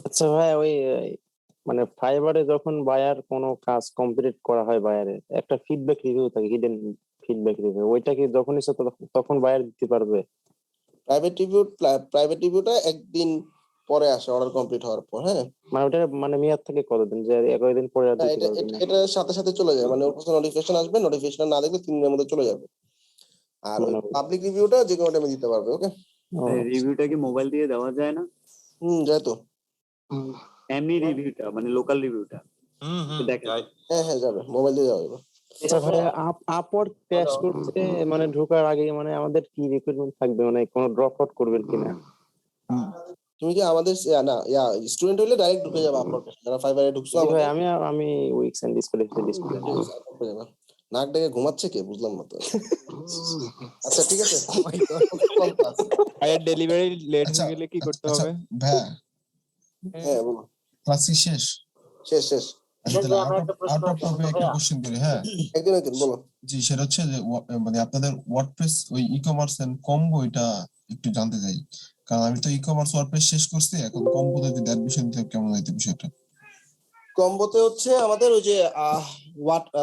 আচ্ছা ভাই ওই মানে ফাইবারে যখন বায়ার কোনো কাজ কমপ্লিট করা হয়, বায়ারের একটা ফিডব্যাক রিভিউ থাকে, হিডেন ফিডব্যাক দিবে, ওইটা কি যখন ইচ্ছা তখন বায়ার দিতে পারবে? প্রাইভেট রিভিউটা একদিন পরে আসে অর্ডার কমপ্লিট হওয়ার পর। হ্যাঁ, মানে ওটা মানে মেয়াদ থাকে কতদিন, যে 11 দিন পরে আর হ্যাঁ, দিতে এটা পারবে এটা না? এটার সাথে সাথে চলে যায়, মানে ওর কাছে নোটিফিকেশন আসবে, নোটিফিকেশন না দেখলে 3 দিনের মধ্যে চলে যাবে। আর মানে পাবলিক রিভিউটা যে কোনো টাইমে দিতে পারবে। ওকে, রিভিউটা কি মোবাইল দিয়ে দেওয়া যায় না? যায় তো। এমনি রিভিউটা মানে লোকাল রিভিউটা দেখা যায়। হ্যাঁ হ্যাঁ, যাবে, মোবাইল দিয়ে যাবে। আচ্ছা ভাই, আপওয়ার্ক ক্র্যাশ করতে মানে ঢোকার আগে মানে আমাদের কি রিকোয়ারমেন্ট থাকবে, মানে কোনো ড্রপ আউট করবেন কিনা? তুমি কি আমাদের স্টুডেন্ট হলে ডাইরেক্ট ঢুকে যাবে আপলোড, যারা ফাইবারে ঢুকছো জি ভাই, আমাদের। আমি উইক্স এন্ড ডিসপ্লে নাক ডেকে ঘুমাচ্ছে কে বুঝলাম না তো। আচ্ছা ঠিক আছে, ডেলিভারি লেট হয়ে গেলে কি করতে হবে? ভাইয়া হ্যাঁ বলো। ক্লাস কি শেষ? শেষ শেষ। আচ্ছা, তাহলে আউট অফ টপিক একটা কোশ্চেন করি। হ্যাঁ, একদিন বলো। জি, সেটা হচ্ছে যে মানে আপনাদের ওয়ার্ডপ্রেস ওই ই কমার্স এন্ড কম্বো, এটা একটু জানতে চাই, কারণ আমি তো ই কমার্স ওয়ার্ডপ্রেস শেষ করছি, এখন কম্বোতে যদি অ্যাডমিশন নিতে কেমন হইতো বিষয়টা? কম্বোতে হচ্ছে আমাদের ওই যে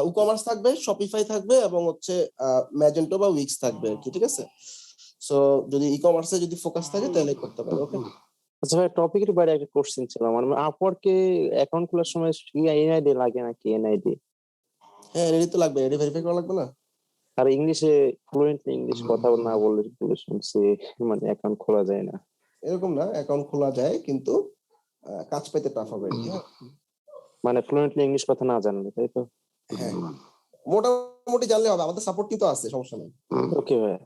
ই-কমার্স থাকবে, শপিফাই থাকবে এবং হচ্ছে ম্যাজেন্টো বা উইক্স থাকবে আর কি। ঠিক আছে, সো যদি ই-কমার্সে যদি ফোকাস থাকে তাহলে করতে পারো। ওকে। আচ্ছা ভাই, টপিকের বাইরে একটা কোশ্চেন ছিল আমার। আপওয়ার্কে অ্যাকাউন্ট খোলার সময় এনআইডি লাগে নাকি? এনআইডি? হ্যাঁ, এনআইডি তো লাগবে, এনআইডি ভেরিফাই করা লাগবে না? আর ইংলিশে ফ্লুয়েন্টলি ইংলিশ কথা না বললে শুনছি মানে অ্যাকাউন্ট খোলা যায় না। এরকম না, অ্যাকাউন্ট খোলা যায় কিন্তু কাজ পেতে টাফ হবে। মানে ফ্লুয়েন্টলি ইংলিশ কথা না জানলে, তাই তো? হ্যাঁ, মোটামুটি জানলে হবে, আমাদের সাপোর্ট কিন্তু আছে, সমস্যা নেই। ওকে ভাই।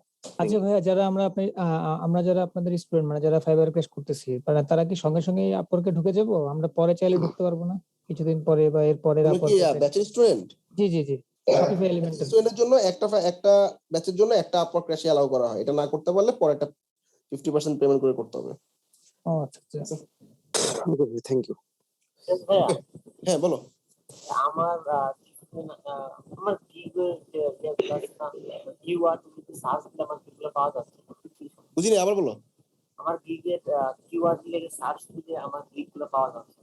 আচ্ছা ভাইয়া, যারা আমরা যারা আপনাদের স্টুডেন্ট, মানে যারা ফাইবার ক্লাস করতেছি, তারা কি সঙ্গে সঙ্গে আপওয়ার্কে ঢুকে যাব? আমরা পরে চাইলে ঢুকতে পারবো না কিছুদিন পরে বা এর পরের তুমি কি আপওয়ার্কে? ব্যাচের স্টুডেন্ট? জি জি জি, শপিফাই এলিমেন্টাল স্টুডেন্টের জন্য একটা ব্যাচের জন্য একটা আপওয়ার্ক ক্র্যাশ এলাও করা হয়। এটা না করতে পারলে পরে একটা 50% পেমেন্ট করে করতে হবে। ও আচ্ছা আচ্ছা, থ্যাংক ইউ। হ্যাঁ বলো। আমার আমার কিওয়ার্ড যদি সার্চ দিলে আমার কিগুলো পাওয়া যাচ্ছে? বুঝিনি, আবার বলো। আমার গিগের কিওয়ার্ড লিখে সার্চ দিলে আমার ক্লিকগুলো পাওয়া যাচ্ছে?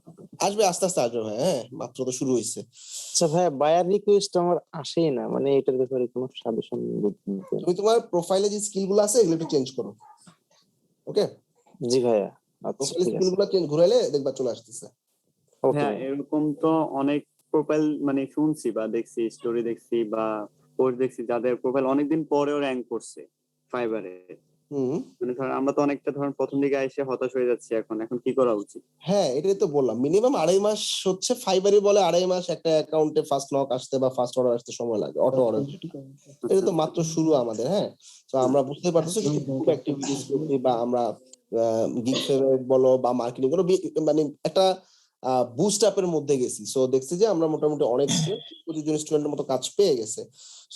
আসবে, আস্তে আস্তে আসবে ভাই। হ্যাঁ, মাত্র তো শুরু হয়েছে। আচ্ছা ভাই, বায়ার রিকোয়েস্ট আমার আসেই না, মানে এটার ব্যাপারে কোনো সাজেশন দিবেন? তুমি তোমার প্রোফাইলে যে স্কিলগুলো আছে এগুলো একটু চেঞ্জ করো। ওকে। জি ভাইয়া, আচ্ছা প্রোফাইলে ঠিক আছে। স্কিলগুলো চেঞ্জ ঘুরাইলে দেখবা চলে আসতেছে। হ্যাঁ, এরকম তো অনেক প্রোফাইল মানে শুনছি বা দেখছি, স্টোরি দেখছি বা পোস্ট দেখছি, যাদের প্রোফাইল অনেকদিন পরেও র‍্যাঙ্ক করছে ফাইবারে। মানে ধর আমরা তো অনেকটা ধরুন প্রথম দিকে এসে হতাশ হয়ে যাচ্ছি, এখন কি করা উচিত? হ্যাঁ, এটাই তো বললাম, মিনিমাম 2.5 মাস হচ্ছে ফাইবারই বলে 2.5 মাস একটা অ্যাকাউন্টে ফার্স্ট নক আসতে বা ফার্স্ট অর্ডার আসতে সময় লাগে, অটো অর্ডার। এটা তো মাত্র শুরু আমাদের। হ্যাঁ, তো আমরা বুঝতে পারতেছি যে খুব অ্যাক্টিভিটিস করছি বা আমরা গিগ ফেভারিট বলো বা মার্কেটিং করো, মানে একটা বুস্ট আপের মধ্যে গেছি। সো দেখছি যে আমরা মোটামুটি অনেক 25 জন স্টুডেন্টের মতো কাজ পেয়ে গেছে।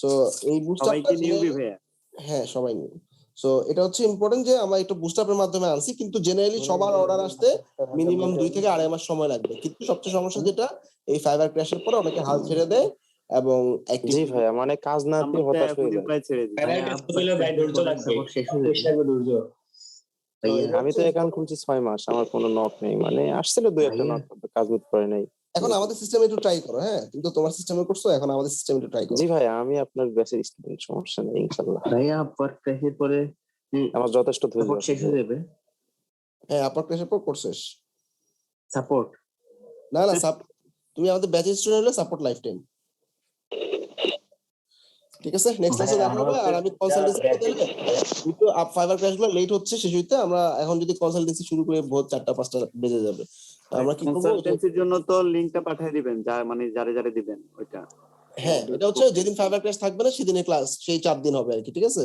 সো এই বুস্ট আপটা, হ্যাঁ সবাই নিউ। সো এটা হচ্ছে ইম্পর্টেন্ট যে আমরা একটু বুস্ট আপের মাধ্যমে আনছি, কিন্তু জেনারেলি সবার অর্ডার আসতে মিনিমাম 2 থেকে 2.5 মাস সময় লাগবে। কিন্তু সবচেয়ে সমস্যা যেটা, এই ফাইবার ক্র্যাশের পরে অনেকে হাল ছেড়ে দেয় এবং জি ভাইয়া, মানে কাজ না পেয়ে হতাশ হয়ে যায়। আমি তো অ্যাকাউন্ট খুলছি 6 মাস, আমার কোনো নক নেই, মানে আসছিল 2-1টা নক, কাজ করতে পারে নাই। এখন আমাদের সিস্টেমে একটু ট্রাই করো। হ্যাঁ, কিন্তু তোমার সিস্টেমে করছো, এখন আমাদের সিস্টেমে একটু ট্রাই করো। জি ভাই, আমি আপনার ব্যাচের স্টুডেন্ট, সমস্যা নেই ইনশাআল্লাহ। ভাইয়া আপওয়ার্ক ক্র্যাশের পরে আমার যথেষ্ট ধৈর্য শেষ হয়ে যাবে? হ্যাঁ, আপওয়ার্ক ক্র্যাশের পর কোর্স শেষ। সাপোর্ট না, তুমি আমাদের ব্যাচের স্টুডেন্ট হলে সাপোর্ট লাইফ টাইম। ঠিক আছে, নেক্সট ক্লাসে দেখা হবে। আর আমি কনসালটেন্সি করতে গেলে কিন্তু ফাইবার ক্র্যাশগুলো লেট হচ্ছে শেষ হইতে, আমরা এখন যদি কনসালটেন্সি শুরু করি ভোর 4টা-5টা বেজে যাবে। আমরা কি করব, কনসালটেন্সির জন্য তো লিংকটা পাঠিয়ে দিবেন, মানে যারে দিবেন ওইটা। হ্যাঁ, এটা হচ্ছে যেদিন ফাইবার ক্র্যাশ থাকবে না সেদিনে ক্লাস, সেই 4 দিন হবে আর কি। ঠিক আছে,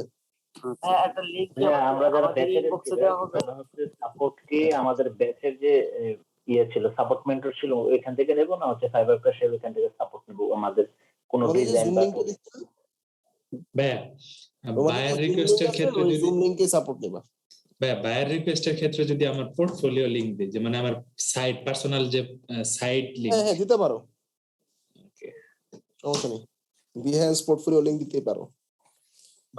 হ্যাঁ, একটা লিংক আমরা যারা ব্যাচের ইনবক্সে দেওয়া হবে। সাপোর্ট কি আমাদের ব্যাচের যে ছিল, সাপোর্ট মেন্টর ছিল, ওইখান থেকে নেব না হচ্ছে ফাইবার ক্র্যাশের ওইখান থেকে সাপোর্ট নেব? আমাদের কোন ডিজাইন বা বায়ার রিকোয়েস্টের ক্ষেত্রে যদি জুম লিংকে সাপোর্ট নেবা, বায়ার রিকোয়েস্টের ক্ষেত্রে যদি আমার পোর্টফোলিও লিংক দেই, যে মানে আমার সাইট পার্সোনাল যে সাইট লিংক, হ্যাঁ দিতে পারো, ওকে সমস্যা নেই, বিহেন্স পোর্টফোলিও লিংক দিতে পারো।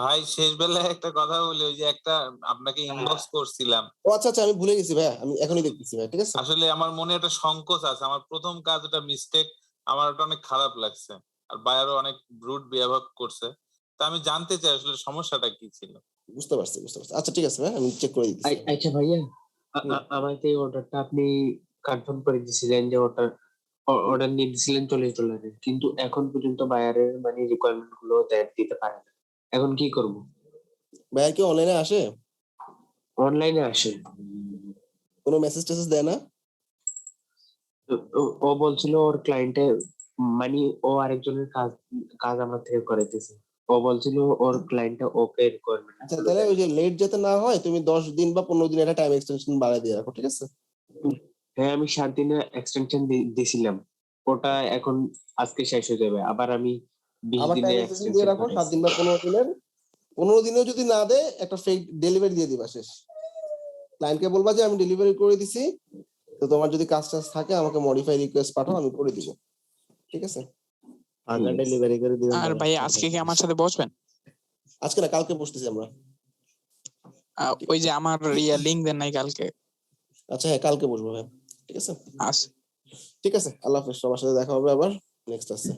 ভাই শেষ বেলায় একটা কথা বলি, ওই যে একটা আপনাকে ইনবক্স করছিলাম। ও আচ্ছা আচ্ছা, আমি ভুলে গেছি ভাই, আমি এখনই দেখতেছি ভাই। ঠিক আছে, আসলে আমার মনে একটা সংকোচ আছে, আমার প্রথম কাজ ওটা মিস্টেক, আমার ওটা অনেক খারাপ লাগছে। আর বায়ারও অনেক ব্রুট বিহেভ করছে, তা আমি জানতে চাই আসলে সমস্যাটা কি ছিল। বুঝতে পারছি। আচ্ছা ঠিক আছে ভাই, আমি চেক করে দিচ্ছি। আচ্ছা ভাইয়া, হুম। আমাকে এই অর্ডারটা আপনি কনফার্ম করে দিয়েছিলেন যে অর্ডার নিয়ে দিয়েছিলেন চলে কিন্তু এখন পর্যন্ত বায়ারের মানে রিকোয়ারমেন্ট গুলো দিতে পারে না। এখন কি করব? ভাইয়া কি অনলাইনে আসে? অনলাইনে আসে। কোনো মেসেজ টেসেজ দেয় না? ও বলছিল ওর ক্লায়েন্টে মানে ও আরেকজনের কাজ আমার থেকে করাইতেছে। ও বলছিল ওর ক্লায়েন্টটা ওকে রিকোয়ারমেন্ট। আচ্ছা তাহলে ওই যে লেট যাতে না হয় তুমি 10 দিন বা 15 দিন একটা টাইম এক্সটেনশন বাড়ায় দিয়ে রাখো, ঠিক আছে? হ্যাঁ, আমি 7 দিনের এক্সটেনশন দিছিলাম। ওটা এখন আজকে শেষ হয়ে যাবে। আবার আমি 20 আবার টাইম দিনের এক্সটেনশন দিয়ে এক্সটেনশন রাখো 7 দিন বা 15 দিনের। 15 দিনেও যদি না দেয় একটা ফেক ডেলিভারি দিয়ে দিবা শেষ। ক্লায়েন্টকে বলবা যে আমি ডেলিভারি করে দিছি, তো তোমার যদি কাজ টাজ থাকে আমাকে মডিফাই রিকোয়েস্ট পাঠাও, আমি করে দিব, ঠিক আছে? আগে ডেলিভারি করে দিবেন। আর ভাই আজকে কি আমার সাথে বসবেন? আজকে না, কালকে বসতেছি আমরা। ওই যে আমার লিংক দেন নাই কালকে। আচ্ছা হ্যাঁ, কালকে বসবো ভাই, ঠিক আছে? আচ্ছা ঠিক আছে, আল্লাহ হাফেজ। সবার সাথে দেখা হবে আবার নেক্সট আছে।